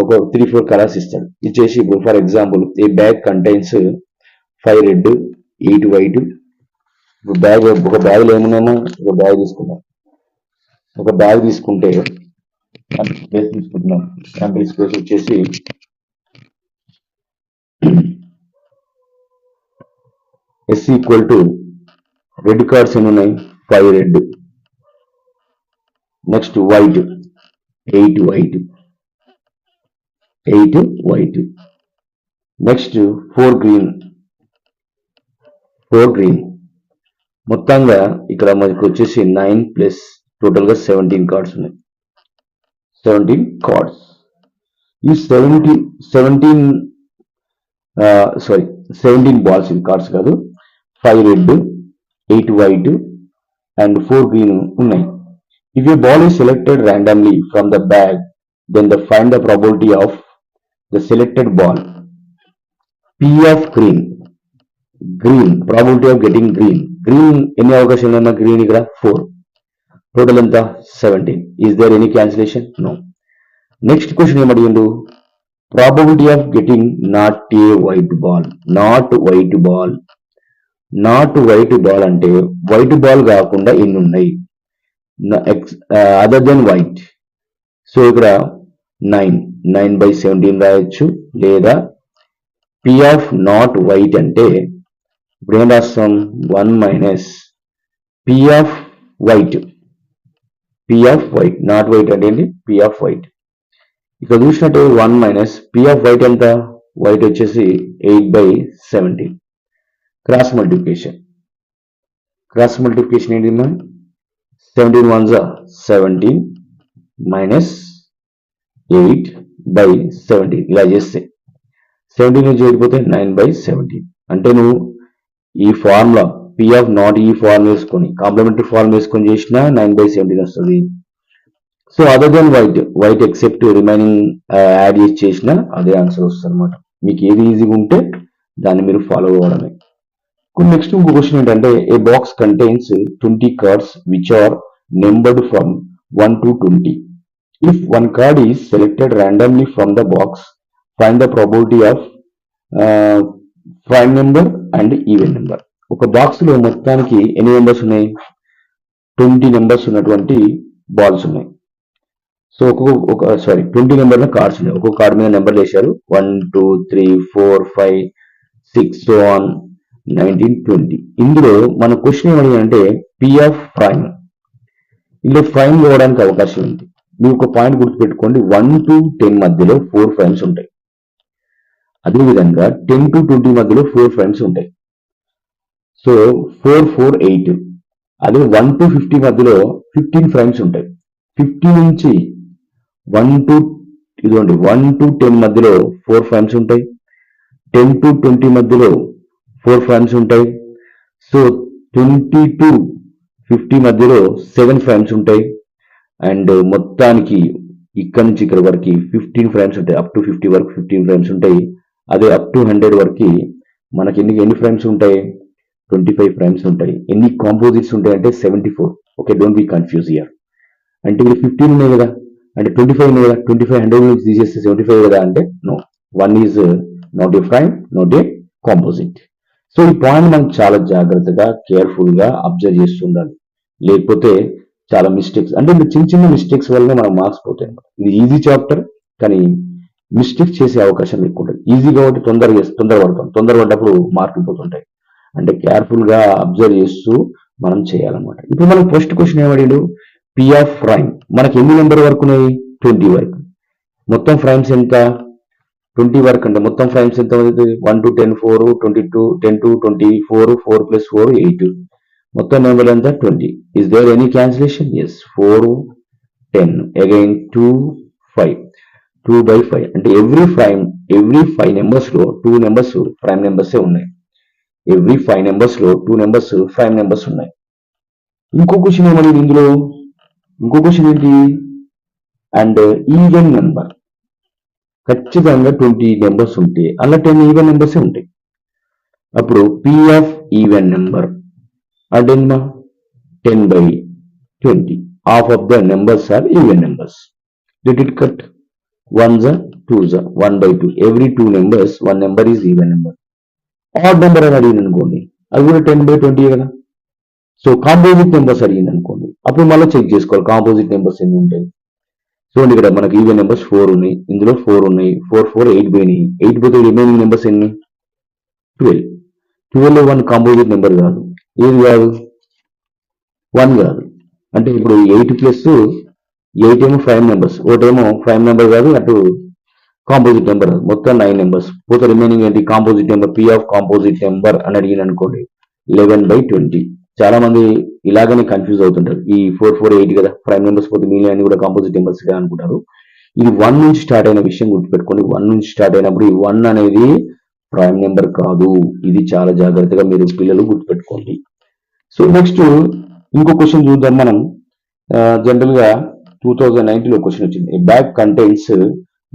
ఒక 3-4 కలర్స్ ఇస్తాడు. ఇచ్చేసి ఇప్పుడు for example A bag contains 5 red, 8 white. ఇప్పుడు ఒక బ్యాగ్ లో ఏమున్నామో ఒక బ్యాగ్ తీసుకుందాం. ఒక బ్యాగ్ తీసుకుంటే స్పేస్ తీసుకుంటున్నాం. శాంపిల్ స్పేస్ వచ్చేసి S equal to red cards ఎన్ని ఉన్నాయి? 5 red. Next white 8 white. Next 4 green. మొత్తంగా ఇక్కడ మనకి వచ్చేసి 9 ప్లస్ టోటల్ గా 17 కార్డ్స్ ఉన్నాయి. 17 కార్డ్స్. ఈ 17 బాల్స్, ఇవి కార్డ్స్ కాదు. 5 రెడ్, 8 వైట్ అండ్ 4 గ్రీన్ ఉన్నాయి. If a ball is selected randomly from the bag, then find the probability of the selected ball. P of green, probability of getting green. ఎన్ని అవకాశాలు ఉన్నాయి? Green ఇక్కడ 4. Total ఎంత? 17. Is there any cancellation? No. Next question ఏమడిగిండు? Probability of getting not a white ball. Not white ball అంటే white ball కాకుండా ఎన్ని ఉన్నాయి? Other than white. సో ఇక్కడ 9/17 రాయొచ్చు. లేదా P ఆఫ్ నాట్ వైట్ అంటే ఇప్పుడు ఏం రాస్తాం? 1 minus P off white. Not white అంటే ఏంటి? P off white. ఇక్కడ చూసినట్టు 1 మైనస్ పి ఆఫ్ వైట్ ఎంత, వైట్ వచ్చేసి 8/17. క్రాస్ మల్టిప్లికేషన్ ఏంటి మన 17 1s 17 మైనస్ 8/17 ఇలా చేస్తే 17 నుంచి 8 పోతే 9/17. అంటే నువ్వు ఈ formula P of not E form వేసుకొని కాంప్లిమెంటరీ ఫార్మ్ వేసుకొని చేసినా 9/17 వస్తుంది. So other than white except remaining add చేసి చేసినా అదే ఆన్సర్ వస్తుంది అనమాట. మీకు ఏది ఈజీగా ఉంటే దాన్ని మీరు ఫాలో అవ్వడమే. నెక్స్ట్ ఇంకో క్వశ్చన్ ఏంటంటే ఏ box contains 20 cards which are numbered from 1 to 20. If one card is selected randomly from the box, find the probability of prime number and even number. ఒక బాక్స్ లో మొత్తానికి ఎన్ని నెంబర్స్ ఉన్నాయి, 20 numbers ఉన్నటువంటి balls ఉన్నాయి. So 20 నెంబర్ల cards ఉన్నాయి. ఒక్కొక్క card మీద నెంబర్లు వేశారు 1 2 3 4 5 6 so on 19 20. ఇందులో మన క్వశ్చన్ ఏమడిగానంటే పి ఆఫ్ ప్రైమ్. ఇందులో ప్రైమ్ ఇవ్వడానికి అవకాశం ఉంది. మీరు ఒక పాయింట్ గుర్తుపెట్టుకోండి, 1 to 10 మధ్యలో 4 ప్రైమ్స్ ఉంటాయి. అదేవిధంగా 10 to 20 మధ్యలో 4 ప్రైమ్స్ ఉంటాయి. సో 4 4 8. అదే 1 to 50 మధ్యలో 15 ప్రైమ్స్ ఉంటాయి. 50 నుంచి 1 to 10 మధ్యలో 4 ప్రైమ్స్ ఉంటాయి. 10 to 20 మధ్యలో 4 ప్రైమ్స్ ఉంటాయి. సో 20 to 50 మధ్యలో 7 ప్రైమ్స్ ఉంటాయి. అండ్ మొత్తానికి ఇక్కడ నుంచి ఇక్కడ వరకు 15 ప్రైమ్స్ ఉంటాయి. అప్ టు 50 వరకు 15 ప్రైమ్స్ ఉంటాయి. అదే అప్ టు 100 వరకు మనకి ఎన్ని ప్రైమ్స్ ఉంటాయి, 25 ప్రైమ్స్ ఉంటాయి. ఎన్ని కాంపోజిట్స్ ఉంటాయి అంటే 74. Okay, don't be confuse here. అంటే ఇది 15 ఉన్నాయి కదా, అంటే 25 ఉన్నాయి కదా, 25 100 నుంచి తీసేస్తే 75 కదా అంటే no, 1 is not a prime, not a composite. So ఈ పాయింట్ మనం చాలా జాగ్రత్తగా కేర్ఫుల్ గా అబ్జర్వ్ చేస్తుండాలి. లేకపోతే చాలా మిస్టేక్స్, అంటే చిన్న చిన్న మిస్టేక్స్ వల్లనే మనం మార్క్స్ పోతాయి. ఇది ఈజీ చాప్టర్ కానీ మిస్టేక్స్ చేసే అవకాశం ఎక్కువ ఉంటుంది. ఈజీ కాబట్టి తొందరపడ్డప్పుడు మార్కులు పోతుంటాయి. అంటే కేర్ఫుల్ గా అబ్జర్వ్ చేస్తూ మనం చేయాలన్నమాట. ఇప్పుడు మనం ఫస్ట్ క్వశ్చన్ ఏమడిగాడు, పి ఆఫ్ ప్రైమ్. మనకి ఎన్ని నెంబర్ వరకు ఉన్నాయి, 20 వరకు. మొత్తం ప్రైమ్స్ ఎంత, 20 వరకు అంటే మొత్తం ప్రైమ్స్ ఎంత అవుతుంది, 1 to 10 4, 22 10 to 24 4 plus 4 8. మొత్తం నెంబర్ ఎంత 20. Is there any cancellation? Yes. 4 10 again 2 5 2/5. అంటే ఎవ్రీ 5 నెంబర్స్ లో 2 నెంబర్స్ ప్రైమ్ నెంబర్సే ఉన్నాయి. ఎవ్రీ 5 నెంబర్స్ లో 2 నెంబర్స్ ప్రైమ్ నెంబర్స్ ఉన్నాయి. ఇంకో క్వశ్చన్ ఏమనేది ఇందులో, ఇంకో క్వశ్చన్ ఏంటి, అండ్ ఈవెన్ నెంబర్. ఖచ్చితంగా 20 నెంబర్స్ ఉంటే అలా 10 ఈవెన్ నెంబర్సే ఉంటాయి. అప్పుడు పి ఆఫ్ ఈవెన్ నెంబర్ అంటే 10/20. Half of the numbers are even numbers. Did it cut? 1s 2s 1/2. Every 2 numbers 1 number is even number. Odd number అని అడిగింది అనుకోండి, అది కూడా 10/20 కదా. సో కాంపోజిట్ నెంబర్స్ అడిగింది అనుకోండి, అప్పుడు మళ్ళీ చెక్ చేసుకోవాలి కాంపోజిట్ నెంబర్స్ ఎన్ని ఉంటాయి. చూడండి ఇక్కడ మనకి ఈవెన్ నెంబర్స్ 4 ఉన్నాయి, ఇందులో 4 ఉన్నాయి. 4 4 8 పోయినాయి. 8 పోతే రిమైనింగ్ నెంబర్స్ ఎన్ని, 12. 12 లో 1 కాంపోజిట్ నెంబర్ కాదు. ఏది కాదు, 1 కాదు. అంటే ఇప్పుడు 8 ప్లస్ 8 ఏమో ప్రైమ్ నెంబర్స్, ఒకటేమో ప్రైమ్ నెంబర్ కాదు, అటు కాంపోజిట్ నెంబర్ కాదు. మొత్తం 9 నెంబర్స్ పోతే రిమైనింగ్ ఏంటి, composite number. P of composite number అని అడిగిన అనుకోండి 11/20. చాలా మంది ఇలాగనే కన్ఫ్యూజ్ అవుతుంటారు. ఈ 4 4 8 కదా ప్రైమ్ నెంబర్స్ పోతే మిగిలిన అన్ని కూడా కాంపోజిట్ నెంబర్స్ గా అనుకుంటారు. ఇది 1 నుంచి స్టార్ట్ అయిన విషయం గుర్తుపెట్టుకోండి. 1 నుంచి స్టార్ట్ అయినప్పుడు ఈ 1 అనేది ప్రైమ్ నెంబర్ కాదు. ఇది చాలా జాగ్రత్తగా మీరు పిల్లలు గుర్తుపెట్టుకోండి. సో నెక్స్ట్ ఇంకో క్వశ్చన్ చూద్దాం మనం. జనరల్ గా 2019 లో క్వశ్చన్ వచ్చింది. A bag contains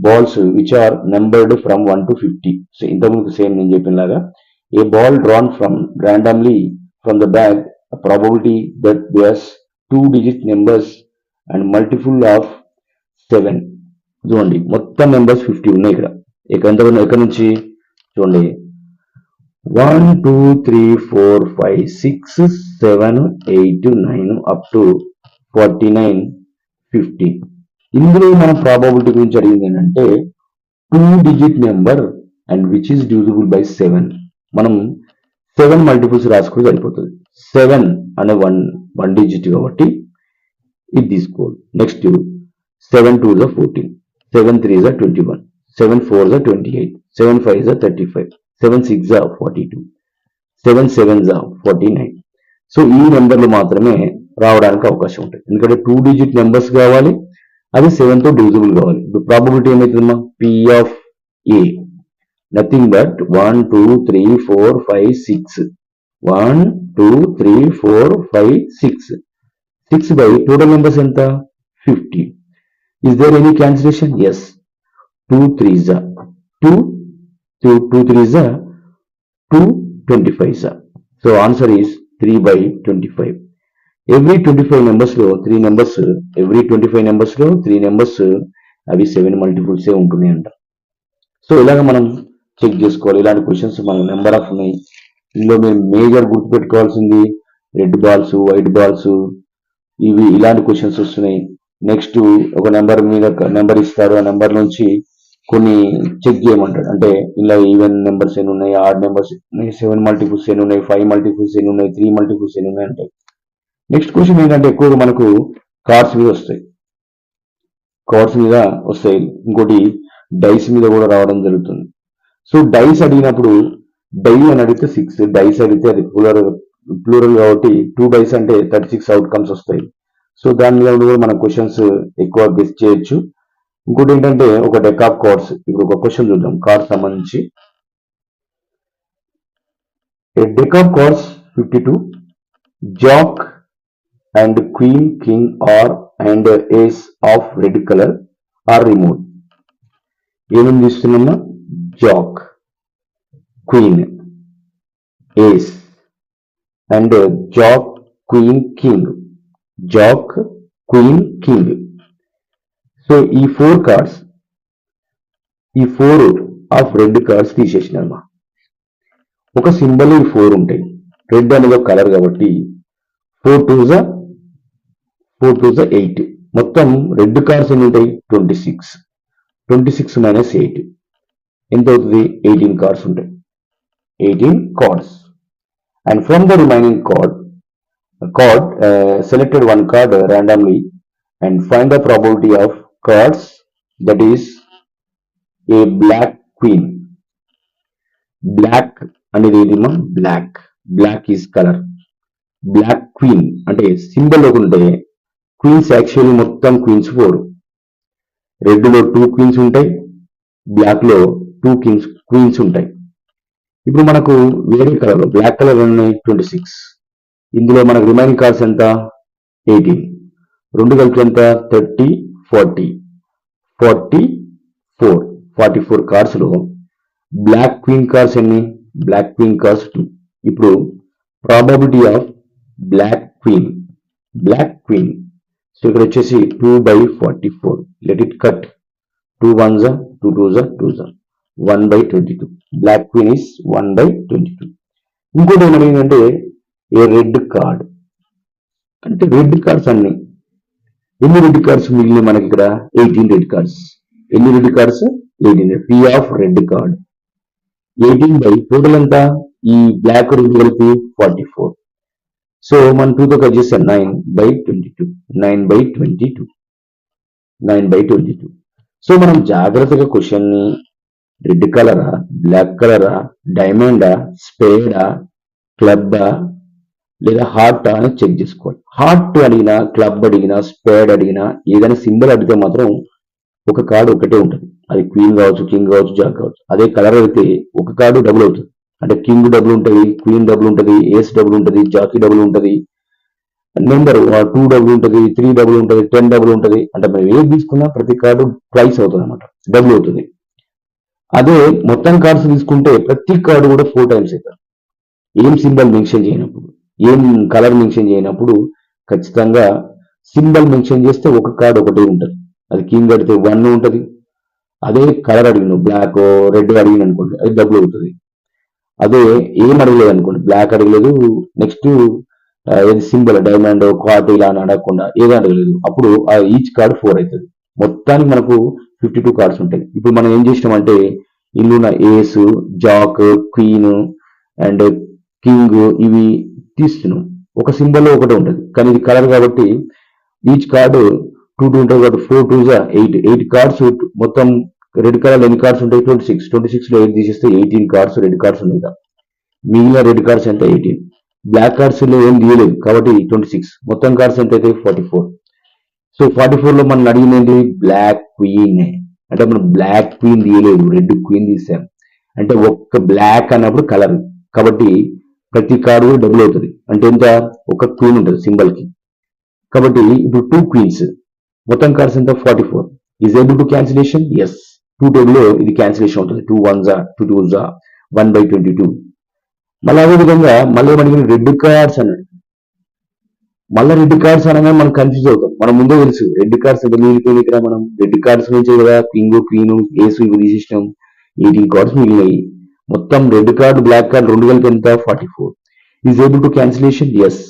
balls which are numbered from 1 to 50. So ఇంతకుముందు సేమ్ నేను చెప్పిన లాగా, a ball drawn randomly from the bag, a probability that there's 2-digit numbers and multiple of 7. చూడండి మొత్తం నెంబర్స్ 50 ఉన్నాయి ఇక్కడ. ఎక్కడి నుంచి చూడండి 1 2 3 4 5 6 7 8 9 up to 49 50. ఇందులో మన ప్రాబబిలిటీ గురించి అడిగింది ఏంటంటే 2-digit number and which is divisible by 7. మనం 7 మల్టిపుల్స్ రాసుకుంటే సరిపోతుంది. 7 అనే 1 digit కాబట్టి ఇది తీసుకోవాలి. Next 7 2s 14. 7 3 is 21, 7 4 is 28, 7 5 is 35, 7 6 is 42, 7 7 is 49. So ఈ నెంబర్లు మాత్రమే రావడానికి అవకాశం ఉంటుంది. ఎందుకంటే 2 డిజిట్ నెంబర్స్ కావాలి, అది 7 తో డివిజిబుల్ కావాలి. ఇప్పుడు ప్రాబబిలిటీ ఏమవుతుందమ్మా? P of A nothing but 1 2 3 4 5 6, 1 2 3 4 5 6, 6 by total numbers ఎంత? 50. Is there any cancellation? Yes. 2 3s are 2, 2 3s are 2, 25s are. So answer is 3 by 25. Every 25 numbers లో 3 numbers, every 25 numbers లో 3 numbers అవి 7 multiples ఏ ఉంటున్నాయి అంట. So ఇలాగ మనం check చేసుకోవాలి. ఇలాంటి క్వశ్చన్స్ మన నెంబర్ ఆఫ్ ఉన్నాయి. ఇందులో మీరు మేజర్ గుర్తుపెట్టుకోవాల్సింది రెడ్ బాల్స్, వైట్ బాల్స్, ఇవి ఇలాంటి క్వశ్చన్స్ వస్తున్నాయి. నెక్స్ట్ ఒక నెంబర్ మీద నెంబర్ ఇస్తారు, ఆ నెంబర్ నుంచి కొన్ని చెక్ చేయమంటాడు. అంటే ఇలా ఈవెన్ నెంబర్స్ ఎన్ని ఉన్నాయి, ఆడ్ నెంబర్స్ 7 మల్టిపుల్స్ ఎన్ని ఉన్నాయి, 5 మల్టిపుల్స్ ఎన్ని ఉన్నాయి, 3 మల్టిపుల్స్ ఎన్ని ఉన్నాయి అంటే. నెక్స్ట్ క్వశ్చన్ ఏంటంటే ఎక్కువగా మనకు కార్డ్స్ మీద వస్తాయి, కార్డ్స్ మీద వస్తాయి. ఇంకోటి డైస్ మీద కూడా రావడం జరుగుతుంది. సో డైస్ అడిగినప్పుడు డై అని అడిగితే 6, డైస్ అడిగితే అది ప్లూరల్ కాబట్టి 2 డైస్ అంటే 36 అవుట్కమ్స్ వస్తాయి. సో దాని మీద కూడా మనం క్వశ్చన్స్ ఎక్కువ గెస్ చేయొచ్చు. ఇంకోటి ఏంటంటే ఒక డెక్ ఆఫ్ కార్డ్స్. ఇప్పుడు ఒక క్వశ్చన్ చూద్దాం కార్డ్స్ సంబంధించి. Deck of cards 52, jack and queen, king are and ace of red colour are remove. ఏమేమి తీస్తున్నామా? Jack, queen, ace and jack, queen, king, jack, queen, king. So ఈ 4 cards, ఈ 4 of red cards తీసేసినామా. ఒక symbol ఈ 4 ఉంటాయి. Red అనేది ఒక colour కాబట్టి 4 2s 8. మొత్తం రెడ్ కార్డ్స్ ఎన్ని ఉంటాయి? 26. 26 minus 8 ఎంత అవుతుంది? 18 కార్డ్స్ ఉంటాయి. 18 cards. And from the remaining card selected one card randomly and find the probability of cards that is a black queen. Black అనేది ఏదమ్మా? Black is colour. Black queen అంటే symbol లో ఉంటే క్వీన్స్ యాక్చువల్లీ మొత్తం queens 4. Red లో 2 queens ఉంటాయి, black లో 2 queens ఉంటాయి. ఇప్పుడు మనకు వేరే కలర్ లో బ్లాక్ కలర్ ఉన్నాయి 26. ఇందులో మనకు రిమైనింగ్ కార్డ్స్ ఎంత? 18. 2 కలిపి ఎంత? 30, 40, 44 కార్డ్స్ లో బ్లాక్ క్వీన్ కార్డ్స్ ఎన్ని? Black queen cards 2. ఇప్పుడు probability of black queen, so ఇక్కడ వచ్చేసి 2 by 44. Let it cut. 2 1s 2 2s 2s 1 by 22. Black queen is 1 by 22. ఇంకోటి ఏమడిగిందంటే ఏ రెడ్ కార్డ్ అంటే రెడ్ కార్డ్స్ అన్ని ఎన్ని రెడ్ కార్డ్స్ మిగిలిన మనకి ఇక్కడ? 18 రెడ్ కార్డ్స్. ఎన్ని red cards? 18. P of red card 18 by total ఎంత? ఈ బ్లాక్ రెడ్ కలిపి 44. సో మనం 2తో కట్ చేస్తే 9 by 22. సో మనం జాగ్రత్తగా క్వశ్చన్ ని రెడ్ కలరా, బ్లాక్ కలరా, డైమండా, స్పేడా, క్లబ్బా లేదా హార్ట్ అని చెక్ చేసుకోవాలి. హార్ట్ అడిగినా, క్లబ్ అడిగినా, స్పేడ్ అడిగినా, ఏదైనా సింబల్ అడిగితే మాత్రం ఒక కార్డు ఒకటే ఉంటుంది. అది క్వీన్ కావచ్చు, కింగ్ కావచ్చు, జాక్ కావచ్చు. అదే కలర్ అయితే ఒక కార్డు డబుల్ అవుతుంది. అంటే కింగ్ డబుల్ ఉంటుంది, క్వీన్ డబుల్ ఉంటుంది, ఏస్ డబుల్ ఉంటుంది, జాకీ డబుల్ ఉంటుంది, నెంబర్ 2 డబుల్ ఉంటుంది, 3 డబుల్ ఉంటుంది, 10 డబుల్ ఉంటుంది. అంటే మనం ఏది తీసుకున్నా ప్రతి కార్డు ట్వైస్ అవుతుంది అనమాట, డబుల్ అవుతుంది. అదే మొత్తం కార్డ్స్ తీసుకుంటే ప్రతి కార్డు కూడా 4 times అవుతుంది. ఏం సింబల్ మెన్షన్ చేయనప్పుడు, ఏం కలర్ మెన్షన్ చేయనప్పుడు ఖచ్చితంగా సింబల్ మెన్షన్ చేస్తే ఒక కార్డు ఒకటే ఉంటుంది. అది కింగ్ అడిగితే 1 ఉంటుంది. అదే కలర్ అడిగిన బ్లాక్ రెడ్ అడిగిన అనుకోండి, అది డబుల్ అవుతుంది. అదే ఏం అడగలేదు అనుకోండి, బ్లాక్ అడగలేదు, నెక్స్ట్ ఏది సింబల్ డైమండ్, క్వార్ట్ ఇలా అని అడగకుండా ఏదో అడగలేదు, అప్పుడు ఈచ్ కార్డ్ 4 అవుతుంది. మొత్తానికి మనకు 52 కార్డ్స్ ఉంటాయి. ఇప్పుడు మనం ఏం చేసినామంటే ఇందులో ఏస్, జాక్, క్వీన్ అండ్ కింగ్ ఇవి తీస్తున్నాం. ఒక సింబల్ ఒకటే ఉంటుంది, కానీ ఇది కలర్ కాబట్టి ఈచ్ కార్డు 2 ఉంటుంది కాబట్టి 4 2 8 కార్డ్స్ మొత్తం రెడ్ కలర్ ఎన్ని కార్డ్స్ ఉంటాయి 26 లో 8 తీసేస్తే 18 కార్డ్స్ రెడ్ కార్డ్స్ ఉన్నాయి కదా మిగిలిన రెడ్ కార్డ్స్ ఎంత 18 బ్లాక్ కార్డ్స్ లో ఏం తీయలేదు కాబట్టి 26 మొత్తం కార్డ్స్ ఎంత అయితే 44 సో 44 లో మనం అడిగింది ఏంటి బ్లాక్ క్వీన్ అంటే మనం బ్లాక్ క్వీన్ తీయలేదు రెడ్ క్వీన్ తీసాం అంటే ఒక్క బ్లాక్ అన్నప్పుడు కలర్ కాబట్టి ప్రతి కార్డు కూడా డబుల్ అవుతుంది అంటే ఎంత ఒక క్వీన్ ఉంటుంది సింబల్ కి కాబట్టి ఇప్పుడు 2 క్వీన్స్ మొత్తం కార్డ్స్ ఎంత 44 is able to cancellation yes 2 table లో ఇది క్యాన్సిలేషన్ అవుతుంది 2 1s 2 2s 1/22 మళ్ళీ అదే విధంగా మళ్ళీ మనకి రెడ్ కార్డ్స్ అన్నాడు మళ్ళీ రెడ్ కార్డ్స్ అనగానే మనం కన్ఫ్యూజ్ అవుతాం మనం ముందే తెలుసు రెడ్ కార్డ్స్ ఎంత మిగిలిపోయినాయి ఇక్కడ మనం రెడ్ కార్డ్స్ నుంచే కదా కింగ్ క్వీన్ ఏసు ఇవి తీసేసినాం 18 కార్డ్స్ మిగిలినాయి మొత్తం రెడ్ కార్డ్ బ్లాక్ కార్డ్ రెండు కలిపి ఎంత 44 is able to cancellation yes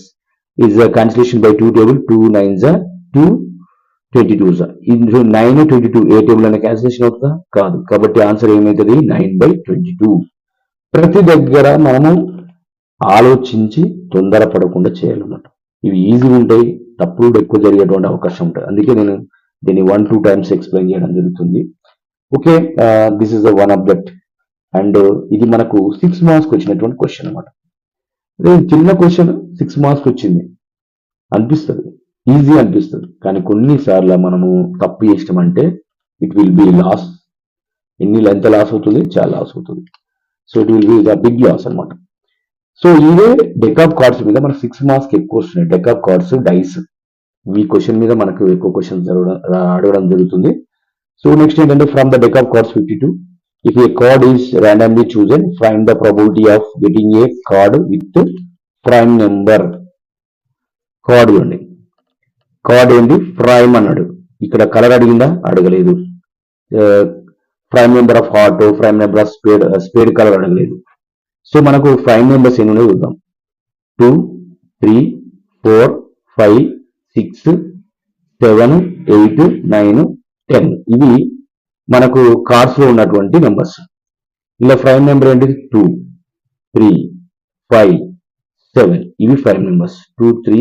is cancellation by 2 table 2 9s 2 22s ఇది 9 22 ఏ టేబుల్ అయినా క్యాన్సిలేషన్ అవుతుందా కాదు కాబట్టి ఆన్సర్ ఏమవుతుంది 9/22 ప్రతి దగ్గర మనము ఆలోచించి తొందరపడకుండా చేయాలన్నమాట ఇవి ఈజీ ఉంటాయి తప్పులు ఎక్కువ జరిగేటువంటి అవకాశం ఉంటుంది అందుకే నేను దీన్ని 1-2 టైమ్స్ ఎక్స్ప్లెయిన్ చేయడం జరుగుతుంది okay this is the one of that and ఇది మనకు 6 మార్క్స్ వచ్చినటువంటి క్వశ్చన్ అనమాట చిన్న క్వశ్చన్ 6 మార్క్స్ వచ్చింది అనిపిస్తుంది ఈజీ అనిపిస్తుంది కానీ కొన్నిసార్లు మనము తప్పు చేసినామంటే ఇట్ విల్ బి లాస్ ఎంత లాస్ అవుతుంది చాలా లాస్ అవుతుంది so it will be the big loss అనమాట సో ఇదే డెక్ ఆఫ్ కార్డ్స్ మీద మనకు 6 మార్క్స్ ఎక్కువ వస్తున్నాయి డెక్ ఆఫ్ కార్డ్స్ డైస్ ఈ క్వశ్చన్ మీద మనకు ఎక్కువ క్వశ్చన్స్ అడగడం జరుగుతుంది సో నెక్స్ట్ ఏంటంటే from the deck of cards 52 if a card is randomly chosen find the probability of getting a card with prime number card అండి కార్డ్ ఏంటి prime అన్నాడు ఇక్కడ కలర్ అడిగిందా అడగలేదు prime number of heart prime number of spade colour అడగలేదు so మనకు prime numbers ఎన్ని ఉన్నాయో చూద్దాం 2 3 4 5 6 7 8 9 10 ఇవి మనకు కార్డ్స్ లో ఉన్నటువంటి నెంబర్స్ ఇలా ప్రైమ్ నెంబర్ ఏంటి 2 3 5 7 ఇవి ప్రైమ్ నెంబర్స్ 2 3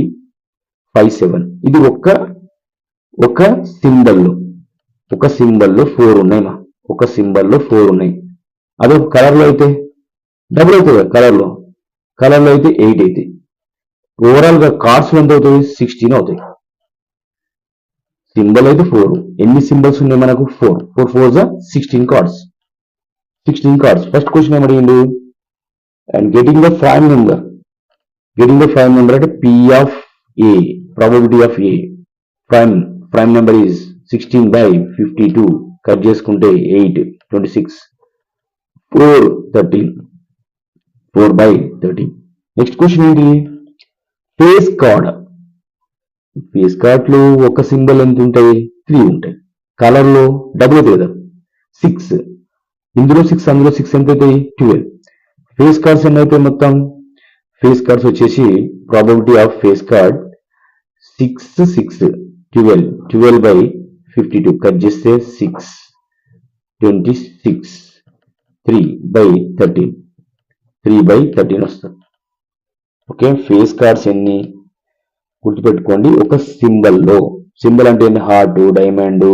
5 7 ఇది ఒక సింబల్లో 4 ఉన్నాయి ఒక సింబల్లో 4 ఉన్నాయి అదే కలర్ లో అయితే డబుల్ అవుతుంది కలర్ లో అయితే 8 అవుతాయి ఓవరాల్ గా కార్డ్స్ ఎంత అవుతుంది 16 అవుతాయి సింబల్ అయితే 4 ఎన్ని సింబల్స్ ఉన్నాయి మనకు 4 4 16 కార్డ్స్ ఫస్ట్ క్వశ్చన్ ఏమడిగిండు and getting the prime number అంటే P of a probability of a prime number is 16/52 cut చేసుకుంటే 8 26 4 13 4/13 నెక్స్ట్ క్వశ్చన్ ఏంటి ఫేస్ కార్డ్ లో ఒక సింబల్ ఎంత ఉంటాయి 3 ఉంటాయి కలర్ లో డబుల్ అవుతుంది కదా 6 ఇందులో 6 అందులో 6 ఎంత అవుతాయి 12 ఫేస్ కార్డ్స్ ఎన్ని అవుతాయి మొత్తం ఫేస్ కార్డ్స్ వచ్చేసి probability of face card 6 6 12/52 cut చేస్తే 6 26 3/13 వస్తుంది ఓకే ఫేస్ కార్డ్స్ ఎన్ని గుర్తుపెట్టుకోండి ఒక సింబల్ అంటే ఏంటి హార్ట్ డైమండ్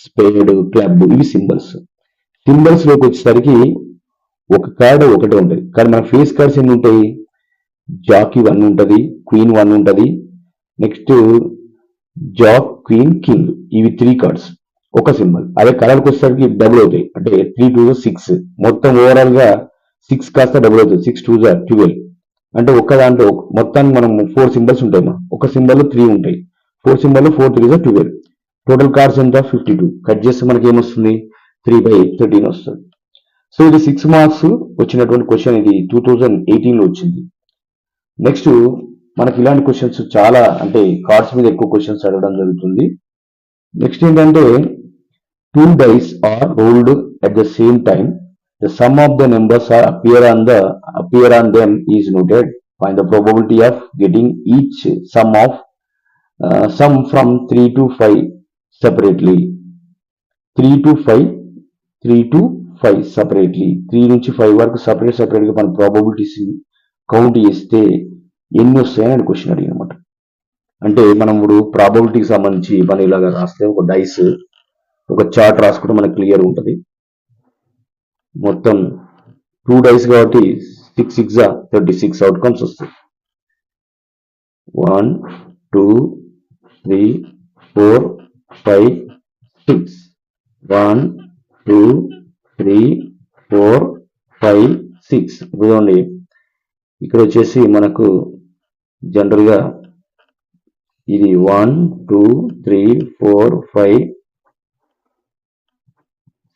స్పేడ్ క్లబ్ ఇవి సింబల్స్ లోకి వచ్చేసరికి ఒక కార్డ్ ఒకటే ఉంటుంది కానీ మన ఫేస్ కార్డ్స్ ఎన్ని ఉంటాయి జాకీ 1 ఉంటుంది క్వీన్ 1 ఉంటుంది నెక్స్ట్ జాక్ క్వీన్ కింగ్ ఇవి 3 కార్డ్స్ ఒక సింబల్ అదే కలర్కి వచ్చేసరికి డబుల్ అవుతాయి అంటే 3 2 6 మొత్తం ఓవరాల్ గా 6 కాస్త డబుల్ అవుతుంది 6 2 12 అంటే ఒక్క దాంట్లో మొత్తానికి మనం 4 సింబల్స్ ఉంటాయి ఒక సింబల్ 3 ఉంటాయి 4 సింబల్ 4 3 12 టోటల్ కార్డ్స్ ఎంత 52 కట్ చేస్తే మనకి ఏమొస్తుంది 3/13 వస్తుంది సో ఇది 6 మార్క్స్ వచ్చినటువంటి క్వశ్చన్ ఇది 2018 లో వచ్చింది నెక్స్ట్ మనకి ఇలాంటి క్వశ్చన్స్ చాలా అంటే కార్డ్స్ మీద ఎక్కువ క్వశ్చన్స్ అడగడం జరుగుతుంది నెక్స్ట్ ఏంటంటే 2 dice are rolled at the same time the sum of the numbers appear on them is noted find the probability of getting each sum from 3 to 5 separately 3 to 5 separately 3 నుంచి 5 వరకు separate గా మన probabilities count చేస్తే ఎన్ని వస్తాయని question అడిగినమాట అంటే మనం ఇప్పుడు ప్రాబబిలిటీకి సంబంధించి మనం ఇలాగా రాస్తే ఒక డైస్ ఒక చార్ట్ రాసుకుంటే మనకు క్లియర్ ఉంటుంది. మొత్తం 2 డైస్ కాబట్టి 6 6 36 అవుట్కమ్స్ వస్తాయి. 1 2 3 4 5 6 1 2 3 4 5 6 చూడండి. ఇక్కడ వచ్చేసి మనకు జనరల్ గా ఇది 1 2 3 4 5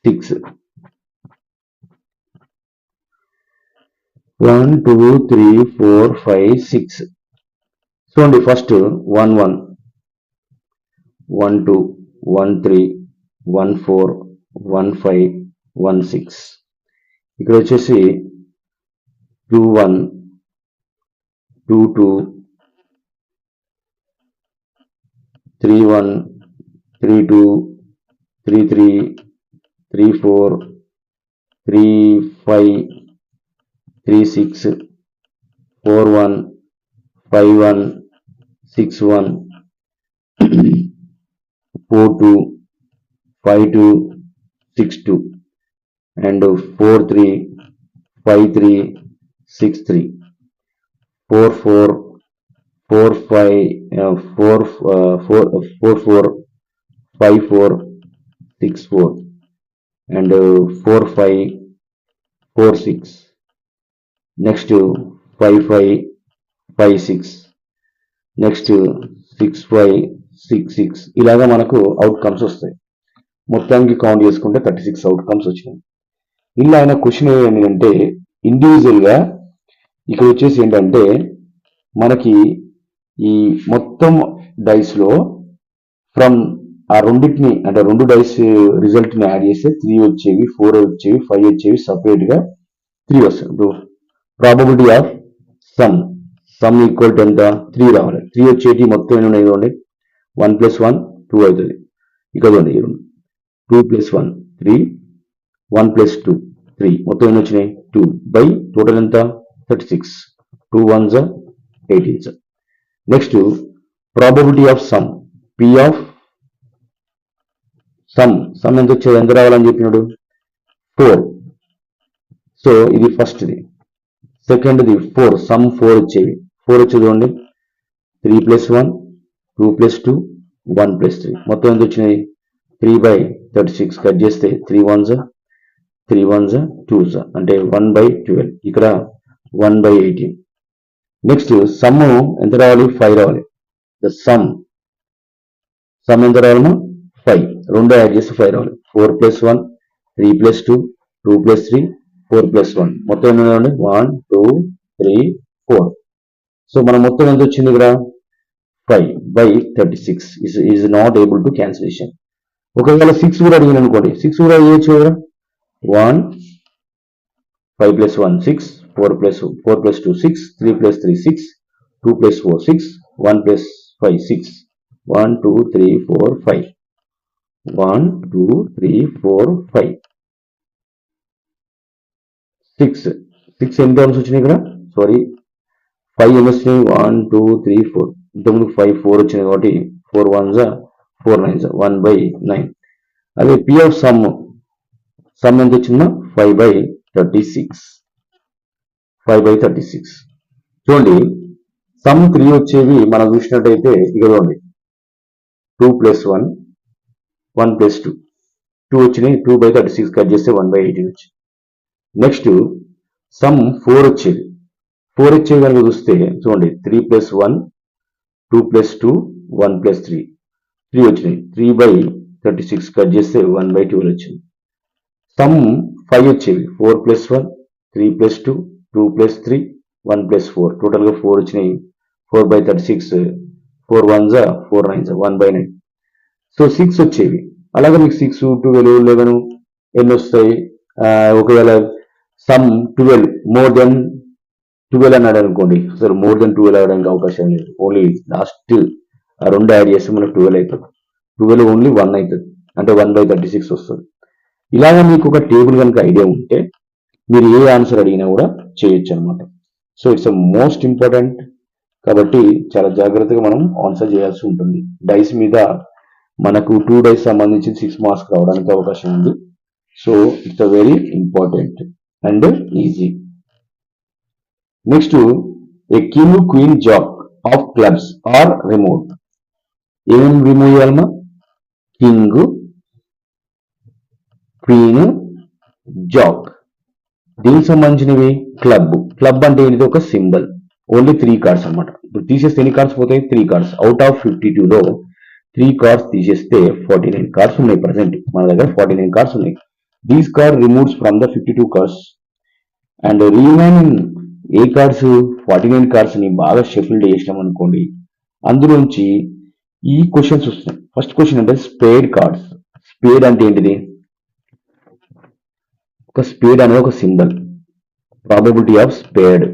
6 1 2 3 4 5 6 చూడండి. ఫస్ట్ 1 1 1 2 1 3 1 4 1 5 1 6 ఇక్కడ వచ్చేసి 2 1 2 2 3 1 3 2 3 3 3 4 3 5 3 6 4 1 5 1 6 1 4 2 5 2 6 2 and 4 3 5 3 6 3 4 4 4 5 4 4 4 5 4 6 4 and 4 5 4 6 next 5 5 5 6 నెక్స్ట్ 6 5 6 6 ఇలాగా మనకు అవుట్కమ్స్ వస్తాయి. మొత్తానికి కౌంట్ చేసుకుంటే 36 అవుట్కమ్స్ వచ్చినాయి. ఇలా ఆయన క్వశ్చన్ ఏంటంటే ఇండివిజువల్ గా ఇక్కడ వచ్చేసి ఏంటంటే మనకి ఈ మొత్తం డైస్ లో ఫ్రమ్ ఆ రెండింటిని అంటే 2 డైస్ రిజల్ట్ ని యాడ్ చేస్తే 3 వచ్చేవి 4 వచ్చేవి 5 వచ్చేవి సపరేట్ గా 3 వస్తాయి. ఇప్పుడు probability of sum equal to ఎంత 3 రావాలి. 3 వచ్చేటి మొత్తం ఎన్ని ఉన్నాయి చూడండి. 1 + 1 2 అవుతుంది. ఇక్కడ చూడండి 2 + 1 3 1 + 2 3 మొత్తం ఎన్ని వచ్చినాయి 2 బై టోటల్ ఎంత 36 2 1s 18. Next probability of some P of some ఎంత వచ్చేది ఎంత రావాలని చెప్పినాడు 4. సో ఇది ఫస్ట్ది. సెకండ్ది 4 సమ్ 4 వచ్చేవి 4 వచ్చేది చూడండి 3 + 1 2 + 2 1 + 3 మొత్తం ఎంత వచ్చినాయి 3/36 కట్ చేస్తే 3 1s 2s అంటే 1/12 ఇక్కడ 1/18. నెక్స్ట్ సమ్ ఎంత రావాలి 5 రావాలి. ద సమ్ ఎంత రావాలన్నా 5 రెండు యాడ్ చేస్తే 5 రావాలి. 4 + 1 3 + 2 2 + 3 4 + 1 మొత్తం ఎన్ని రావాలి 1 2 3 4. సో మనం మొత్తం ఎంత వచ్చింది ఇక్కడ 5/36 is not able to cancellation. ఒకవేళ 6 కూడా అడిగిన అనుకోండి 6 కూడా చేయొచ్చు కదా 1 5 + 1 6 4 + 2 6 3 + 3 6 2 + 4 6 1 + 5 6 1 2 3 4 5 1 2 3 4 5 6 ఎన్ని టర్మ్స్ వచ్చినాయి ఇక్కడ సారీ 5 ఎన్ని వచ్చినాయి 1 2 3 4 ఇంతకుముందు 5 4 వచ్చినాయి కాబట్టి 4 1s 4 9s 1/9. అదే పి ఆఫ్ సమ్ ఎంత వచ్చిందా 5/36 చూడండి. సమ్ 3 వచ్చేవి మనం చూసినట్టయితే ఇక్కడ చూడండి 2 + 1 1 + 2 2 వచ్చినాయి 2/36 కట్ చేస్తే 1/18 వచ్చింది. నెక్స్ట్ సమ్ 4 వచ్చేది కనుక చూస్తే చూడండి 3 + 1 2 + 2 1 + 3 3 వచ్చినాయి 3/36 కట్ చేస్తే 1/12 వచ్చింది. సమ్ 5 వచ్చేవి 4 + 1 3 + 2 2 + 3 1 + 4 టోటల్ గా 4 వచ్చినాయి 4/36 4 1s 4 9s 1/9. సో 6 వచ్చేవి అలాగే మీకు 6 12 11 ఎన్ని వస్తాయి ఒకవేళ సమ్ 12 మోర్ దెన్ 12 అన్నాడు అనుకోండి అసలు మోర్ దెన్ 12 అవడానికి అవకాశం లేదు. ఓన్లీ లాస్ట్ ఆ రెండు యాడ్ చేస్తే మనకు 12 అవుతుంది. 12 ఓన్లీ 1 అవుతుంది అంటే 1/36 వస్తుంది. ఇలాగా మీకు ఒక టేబుల్ కనుక ఐడియా ఉంటే మీరు ఏ ఆన్సర్ అడిగినా కూడా చేయొచ్చు అనమాట. సో ఇట్స్ మోస్ట్ ఇంపార్టెంట్ కాబట్టి చాలా జాగ్రత్తగా మనం ఆన్సర్ చేయాల్సి ఉంటుంది. డైస్ మీద మనకు 2 డైస్ సంబంధించి 6 మార్క్స్ రావడానికి అవకాశం ఉంది. So it's a very important and easy. Next, a king queen jack of clubs are remove. ఏమేమి రిమూవ్ చేయాలమ్మా? King, queen, jack. దీనికి సంబంధించినవి క్లబ్. క్లబ్ అంటే ఏంటిది? ఒక సింబల్. ఓన్లీ 3 కార్డ్స్ అనమాట. ఇప్పుడు తీసేస్తే ఎన్ని కార్డ్స్ పోతాయి? 3 కార్డ్స్. అవుట్ ఆఫ్ 52లో 3 కార్డ్స్ తీసేస్తే 49 కార్డ్స్ ఉన్నాయి. ప్రజెంట్ మన దగ్గర 49 కార్డ్స్ ఉన్నాయి. These card removes from the 52 cards and remaining a cards 49 cards ని బాగా షఫిల్డ్ చేసినాం అనుకోండి, అందులోంచి ఈ క్వశ్చన్స్ వస్తున్నాయి. ఫస్ట్ క్వశ్చన్ అంటే స్పేడ్ కార్డ్స్. స్పేడ్ అంటే ఏంటిది? ఒక స్పేడ్ అనేది ఒక symbol. Probability of spade.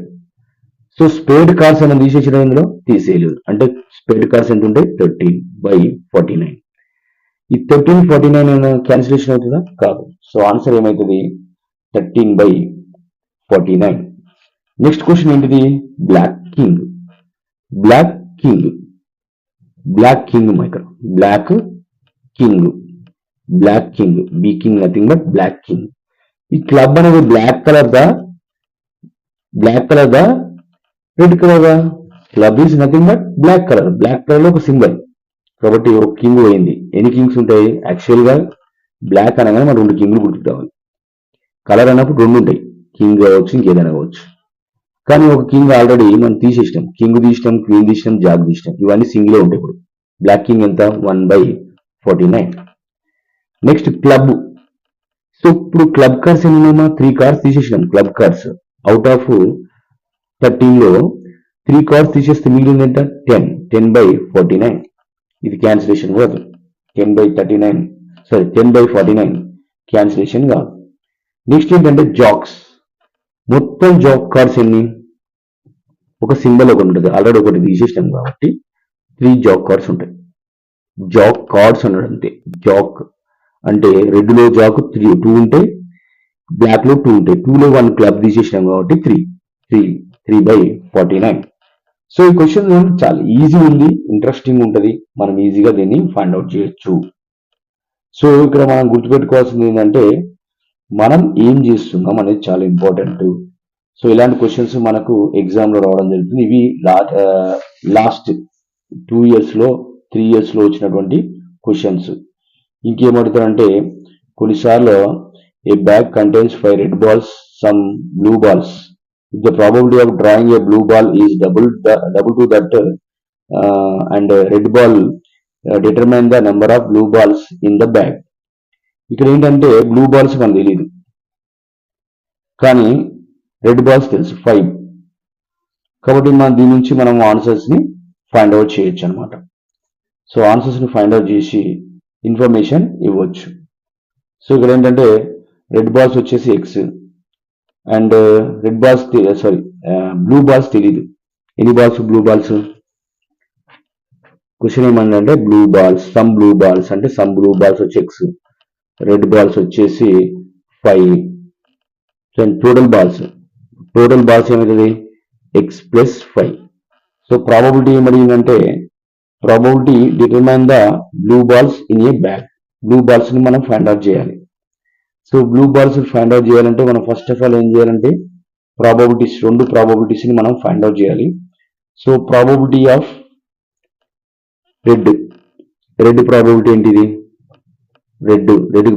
So spade cards అనేది తీసేసిన ఇందులో తీసేయలేదు. అంటే స్పేడ్ కార్డ్స్ ఎంత ఉంటాయి? 13/49. ఈ 13/49 క్యాన్సిలేషన్ అవుతుందా? కాదు. సో ఆన్సర్ ఏమవుతుంది? 13/49. నెక్స్ట్ క్వశ్చన్ ఏంటిది? Black king. Black king. Black king ఇక్కడ. Black king. Black king. B king nothing but black king. ఈ క్లబ్ అనేది బ్లాక్ కలర్ దా, బ్లాక్ కలర్ దా, రెడ్ కలర్ దా? Club is nothing but black colour. Black colour లో ఒక symbol. కాబట్టి ఒక కింగ్ పోయింది. ఎన్ని కింగ్స్ ఉంటాయి? యాక్చువల్ గా బ్లాక్ అనగానే మనం 2 కింగ్లు గుర్తుకురావాలి. కలర్ అన్నప్పుడు 2 ఉంటాయి. కింగ్ కావచ్చు, ఇంకేదైనా కావచ్చు. కానీ ఒక కింగ్ ఆల్రెడీ మనం తీసేసినాం. కింగ్ తీసినాం, క్వీన్ తీసినాం, జాగ్ తీసినాం. ఇవన్నీ సింగిలే ఉంటాయి. ఇప్పుడు బ్లాక్ కింగ్ ఎంత? 1/49. Next club. సో ఇప్పుడు క్లబ్ కార్డ్స్ ఎన్ని ఉన్నామా? 3 కార్డ్స్ తీసేసినాం. క్లబ్ కార్డ్స్ అవుట్ ఆఫ్ 13లో 3 కార్డ్స్ తీసేస్తే మిగిలింది ఎంత? 10. 10/49. ఇది క్యాన్సిలేషన్ కాదు. 10/39 సారీ 10/49 క్యాన్సిలేషన్ కాదు. నెక్స్ట్ ఏంటంటే జాక్స్. మొత్తం జాక్ కార్డ్స్ ఎన్ని? ఒక సింబల్ ఒకటి ఉంటుంది. ఆల్రెడీ ఒకటి తీసేసినాం కాబట్టి 3 జాక్ కార్డ్స్ ఉంటాయి. జాక్ కార్డ్స్ అన్నాడు అంతే. జాక్ అంటే రెడ్ లో జాక్ 2 ఉంటాయి, బ్లాక్ లో 2 ఉంటాయి. 2లో 1 క్లబ్ తీసేసినాం కాబట్టి 3/49. సో ఈ క్వశ్చన్ చాలా ఈజీ ఉంది, ఇంట్రెస్టింగ్ ఉంటుంది. మనం ఈజీగా దీన్ని ఫైండ్ అవుట్ చేయొచ్చు. సో ఇక్కడ మనం గుర్తుపెట్టుకోవాల్సింది ఏంటంటే మనం ఏం చేస్తున్నాం అనేది చాలా ఇంపార్టెంట్. సో ఇలాంటి క్వశ్చన్స్ మనకు ఎగ్జామ్ లో రావడం జరుగుతుంది. ఇవి లాస్ట్ 2 years లో 3 years లో వచ్చినటువంటి క్వశ్చన్స్. ఇంకేమడుతారంటే కొన్నిసార్లు ఏ bag contains 5 red balls, some blue balls. If the probability of drawing a blue ball is double to that and red ball, determine the number of blue balls in the bag. ఇక్కడ ఏంటంటే blue balls మనకు తెలియదు, కానీ red balls తెలుసు 5. కాబట్టి దీని నుంచి మనం ఆన్సర్స్ ని ఫైండ్ అవుట్ చేయొచ్చు అనమాట. సో ఆన్సర్స్ ని ఫైండ్ అవుట్ చేసి ఇన్ఫర్మేషన్ ఇవ్వచ్చు. సో ఇక్కడ ఏంటంటే రెడ్ బాల్స్ వచ్చేసి x and red balls blue balls తెలీదు. ఎన్ని బాల్స్? Blue balls. క్వశ్చన్ ఏమన్నా blue balls, some blue balls అంటే సమ్ బ్లూ బాల్స్ వచ్చి ఎక్స్, రెడ్ బాల్స్ వచ్చేసి 5. టోటల్ బాల్స్ ఏమవుతుంది? x+5. సో ప్రాబబిలిటీ ఏమడిగిందంటే probability determine the blue balls in a bag. Blue balls ని మనం ఫైండ్ అవుట్ చేయాలి. So blue balls find out చేయాలంటే మనం ఫస్ట్ ఆఫ్ ఆల్ ఏం చేయాలంటే ప్రాబబిలిటీస్, 2 ప్రాబబిలిటీస్ ని మనం ఫైండ్ అవుట్ చేయాలి. So probability of red probability ఏంటిది? రెడ్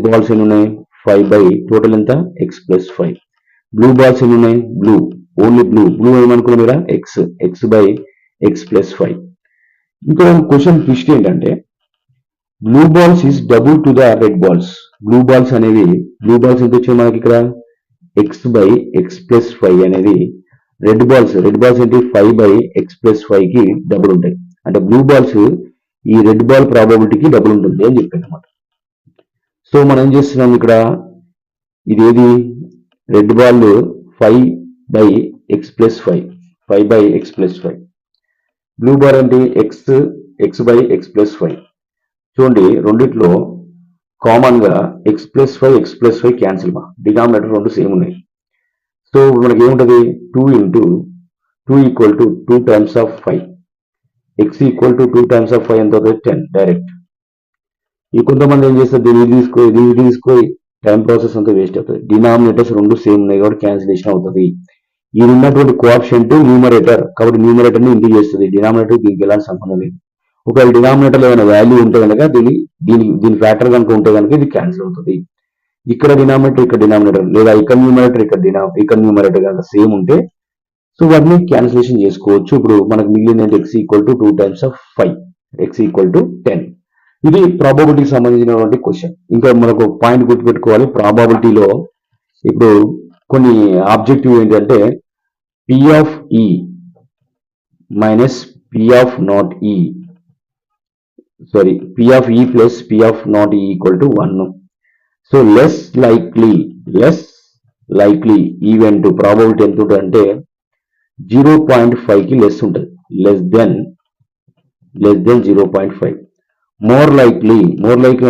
బాల్స్ ఎన్ని ఉన్నాయి? 5 టోటల్ ఎంత? x+5. బ్లూ బాల్స్ ఎన్ని ఉన్నాయి? ఓన్లీ బ్లూ ఏమనుకున్నాం కదా? x/x+5. ఇంకో క్వశ్చన్ ట్విస్ట్ ఏంటంటే blue balls is double to the red balls. Blue balls ఎంత వచ్చింది మనకి ఇక్కడ? x/x+5 అనేది రెడ్ బాల్స్ ఏంటి? 5/x+5 కి డబుల్ ఉంటాయి. అంటే బ్లూ బాల్స్ ఈ రెడ్ బాల్ ప్రాబబిలిటీకి డబుల్ ఉంటుంది అని చెప్పాను అనమాట. సో మనం ఏం చేస్తున్నాం ఇక్కడ? ఇదేది? Red ball 5/x+5. Blue ball అంటే x/x+5. చూడండి రెండిట్లో కామన్ గా x+5 క్యాన్సిల్. డినామినేటర్ 2 సేమ్ ఉన్నాయి. సో మనకి ఏముంటది? 2 × 2 equal to 2 times of 5. X equal to 2 times of 5 ఎంత అవుతుంది? 10 డైరెక్ట్. ఈ కొంతమంది ఏం చేస్తారు, దీన్ని తీసుకో టైం ప్రాసెస్ అంతా వేస్ట్ అవుతుంది. డినామినేటర్స్ రెండు సేమ్ ఉన్నాయి కాబట్టి క్యాన్సిలేషన్ అవుతుంది. ఈ ఉన్నటువంటి కోఆప్షెంట్ న్యూమరేటర్ కాబట్టి న్యూమరేటర్ ని ఇంటికి చేస్తుంది. డినామినేటర్ దీనికి ఎలాంటి సంబంధం లేదు. ఒకవేళ డినామినేటర్ ఏమైనా వాల్యూ ఉంటే కనుక దీని ఫ్యాక్టర్ కనుక ఉంటే కనుక ఇది క్యాన్సిల్ అవుతుంది. ఇక్కడ డినామినేటర్ ఇక్కడ డినామినేటర్ లేదా ఇక్కడ న్యూమరేటర్ ఇక్కడ న్యూమరేటర్ కనుక సేమ్ ఉంటే సో వాటిని క్యాన్సిలేషన్ చేసుకోవచ్చు. ఇప్పుడు మనకు మిగిలిన X equal to 2 times of 5, X equal to 10. ఇది ప్రాబబిలిటీకి సంబంధించినటువంటి క్వశ్చన్. ఇంకా మనకు పాయింట్ గుర్తుపెట్టుకోవాలి, ప్రాబబిలిటీలో ఇప్పుడు కొన్ని ఆబ్జెక్టివ్ ఏంటంటే పి ఆఫ్ ఈ మైనస్ పి ఆఫ్ నాట్ ఈ పి ఆఫ్ ఈ plus P of not E equal to 1. So less likely event probability ఎంత ఉంటుంది అంటే 0.5 కి లెస్ ఉంటుంది, లెస్ దెన్ 0.5. మోర్ లైక్లీ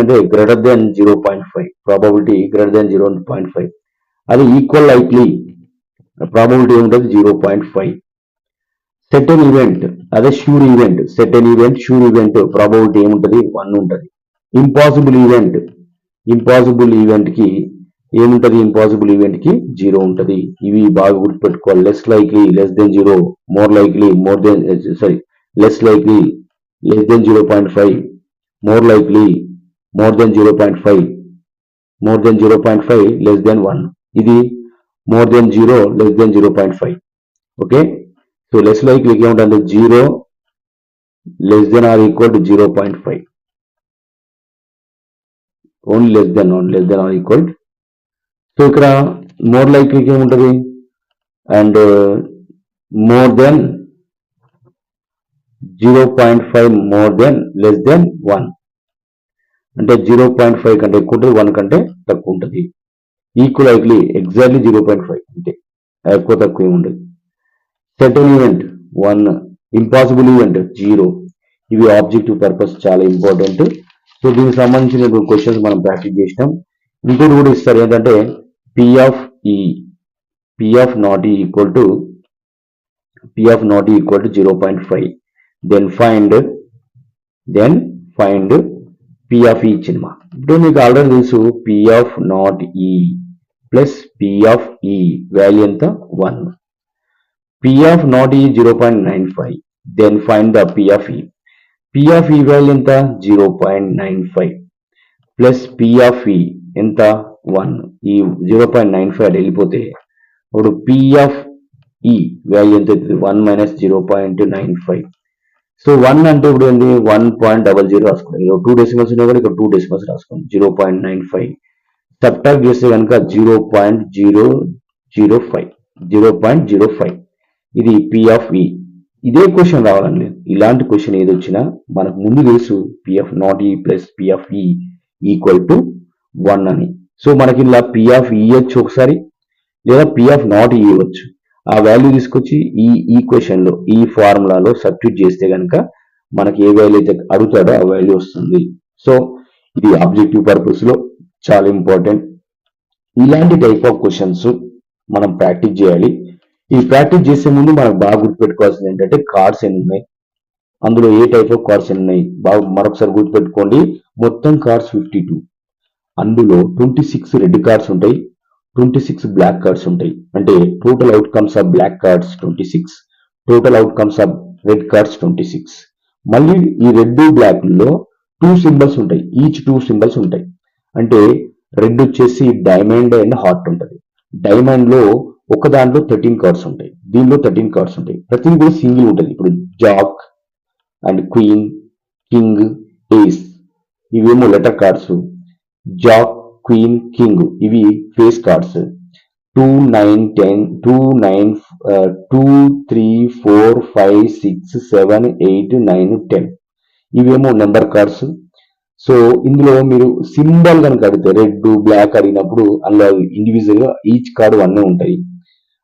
అంటే greater than 0.5, probability greater than 0.5. అది ఈక్వల్ లైక్లీ ప్రాబబిలిటీ ఉంటుంది 0.5. సెటన్ ఈవెంట్ అదే షూర్ ఈవెంట్ ప్రాబబిలిటీ ఏముంటుంది? 1 ఉంటుంది. ఇంపాసిబుల్ ఈవెంట్ కి ఏముంటది? ఇంపాసిబుల్ ఈవెంట్ కి 0 ఉంటది. ఇవి బాగా గుర్తుపెట్టుకోవాలి. Less likely less than 0, more likely less likely less than 0.5, more likely more than 0.5, more than 0.5 less than 1. ఇది more than 0 less than 0.5. Okay, so less లైక్లీకి ఏముంటుంది? 0 less than or equal to 0.5, only less than or equal. So ఇక్కడ more లైక్లీకి ఏముంటుంది? And more than 0.5 more than less than 1 అంటే 0.5 కంటే ఎక్కువ ఉంటుంది, 1 కంటే తక్కువ ఉంటుంది. ఈక్వల్ లైక్లీ ఎగ్జాక్ట్లీ 0.5 అంటే ఎక్కువ తక్కువ ఏముండదు. సెటన్ ఈవెంట్ 1, ఇంపాసిబుల్ ఈవెంట్ 0. ఇవి ఆబ్జెక్టివ్ పర్పస్ చాలా ఇంపార్టెంట్. సో దీనికి సంబంధించిన క్వశ్చన్స్ మనం ప్రాక్టీస్ చేసినాం. ఇంకోటి కూడా ఇస్తారు ఏంటంటే P of not E equal to 0.5. Then find P of E ఇచ్చింది. ఇప్పుడు మీకు ఆల్రెడీ తెలుసు P of not E plus P of E value ఎంత? 1. P of not E 0.95. Then find the P of E. P of E value ఎంత? 0.95 plus P of ఈ ఎంత? 1. ఈ 0.95 అది వెళ్ళిపోతే ఇప్పుడు పి ఆఫ్ ఈ వాల్యూ ఎంత అవుతుంది? 1 మైనస్ 0.95. సో 1 అంటే ఇప్పుడు ఏంటి? 1.00 రాసుకోండి. 2 డెసిమల్స్ ఉన్నాయి కూడా ఇక్కడ 2 డెసిమల్స్ రాసుకోండి. 0.95 సబ్ట్రాక్ట్ చేస్తే కనుక 0.005. ఇది పి ఆఫ్ ఈ. ఇదే క్వశ్చన్ రావాలండి. ఇలాంటి క్వశ్చన్ ఏది వచ్చినా మనకు ముందు తెలుసు P of not E plus P of ఈ ఈక్వల్ టు 1 అని. సో మనకి ఇలా పి ఆఫ్ ఈ ఇవ్వచ్చు ఒకసారి, లేదా పి ఆఫ్ నాట్ ఈ ఇవ్వచ్చు. ఆ వాల్యూ తీసుకొచ్చి ఈ ఈక్వేషన్ లో ఈ ఫార్ములాలో సబ్స్టిట్యూట్ చేస్తే కనుక మనకి ఏ వాల్యూ అయితే అడుగుతాడో ఆ వాల్యూ వస్తుంది. సో ఇది ఆబ్జెక్టివ్ పర్పస్ లో చాలా ఇంపార్టెంట్. ఇలాంటి టైప్ ఆఫ్ క్వశ్చన్స్ మనం ప్రాక్టీస్ చేయాలి. ఈ ప్రాక్టీస్ చేసే ముందు మనకు బాగా గుర్తుపెట్టుకోవాల్సింది ఏంటంటే కార్డ్స్ ఎన్ని ఉన్నాయి, అందులో ఏ టైప్ ఆఫ్ కార్డ్స్ ఎన్ని ఉన్నాయి బాగా మరొకసారి గుర్తుపెట్టుకోండి. మొత్తం కార్డ్స్ 52. అందులో 26 రెడ్ కార్డ్స్ ఉంటాయి, 26 బ్లాక్ కార్డ్స్ ఉంటాయి. అంటే total outcomes of black cards 26, total outcomes of red cards 26. మళ్ళీ ఈ రెడ్ బ్లాక్ లో 2 సింబల్స్ ఉంటాయి, ఈచ్ 2 సింబల్స్ ఉంటాయి. అంటే రెడ్ వచ్చేసి డైమండ్ అండ్ హార్ట్ ఉంటుంది. డైమండ్ లో ఒక దాంట్లో 13 కార్డ్స్ ఉంటాయి, దీనిలో 13 కార్డ్స్ ఉంటాయి. ప్రతిదీ కూడా సింగిల్ ఉంటుంది. ఇప్పుడు జాక్ అండ్ క్వీన్, కింగ్, ఏస్ ఇవేమో letter cards. Jack, queen, king ఇవి ఫేస్ కార్డ్స్. 2, 9, 10, 2, 9, 2, 3, 4, 5, 6, 7, 8, 9, 10 ఇవేమో నెంబర్ కార్డ్స్. సో ఇందులో మీరు సింబల్ కనుక అడిగితే రెడ్ బ్లాక్ అడిగినప్పుడు అందులో ఇండివిజువల్ గా ఈచ్ కార్డు 1 ఉంటాయి.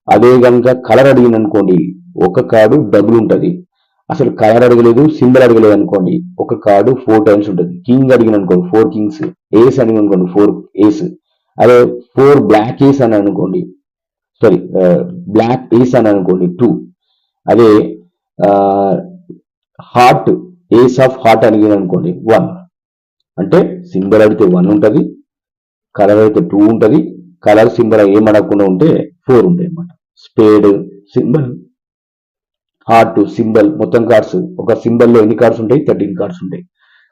అదే కనుక కలర్ అడిగిన అనుకోండి ఒక కార్డు డబుల్ ఉంటుంది. అసలు కలర్ అడగలేదు, సింబల్ అడగలేదు అనుకోండి ఒక కార్డు 4 టైమ్స్ ఉంటుంది. కింగ్ అడిగిన అనుకోండి 4 కింగ్స్, ఏస్ అడిగిన అనుకోండి 4 ఏస్, అదే 4 బ్లాక్ ఏస్ అని అనుకోండి, బ్లాక్ ఏస్ అని అనుకోండి 2. అదే హార్ట్, ఏస్ ఆఫ్ హార్ట్ అడిగిన అనుకోండి 1 అంటే సింబల్ అడిగితే 1 ఉంటుంది, కలర్ అయితే 2 ఉంటుంది, కలర్ సింబల్ ఏమడగకుండా ఉంటే 4 ఉంటాయి అన్నమాట. స్పేడ్ సింబల్, హార్ట్ సింబల్, మొత్తం కార్డ్స్ ఒక సింబల్లో ఎన్ని కార్డ్స్ ఉంటాయి? 13 కార్డ్స్ ఉంటాయి.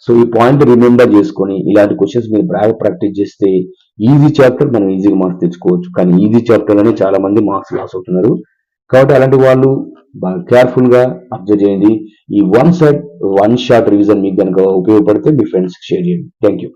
సో ఈ పాయింట్ రిమెంబర్ చేసుకొని ఇలాంటి క్వశ్చన్స్ మీరు బాగా ప్రాక్టీస్ చేస్తే ఈజీ చాప్టర్ మనం ఈజీగా మార్క్స్ తెచ్చుకోవచ్చు. కానీ ఈజీ చాప్టర్ అని చాలా మంది మార్క్స్ లాస్ అవుతున్నారు. కాబట్టి అలాంటి వాళ్ళు బాగా కేర్ఫుల్ గా అబ్జర్వ్ చేయండి. ఈ వన్ షాట్ రివిజన్ మీకు కనుక ఉపయోగపడితే మీ ఫ్రెండ్స్కి షేర్ చేయండి. Thank you.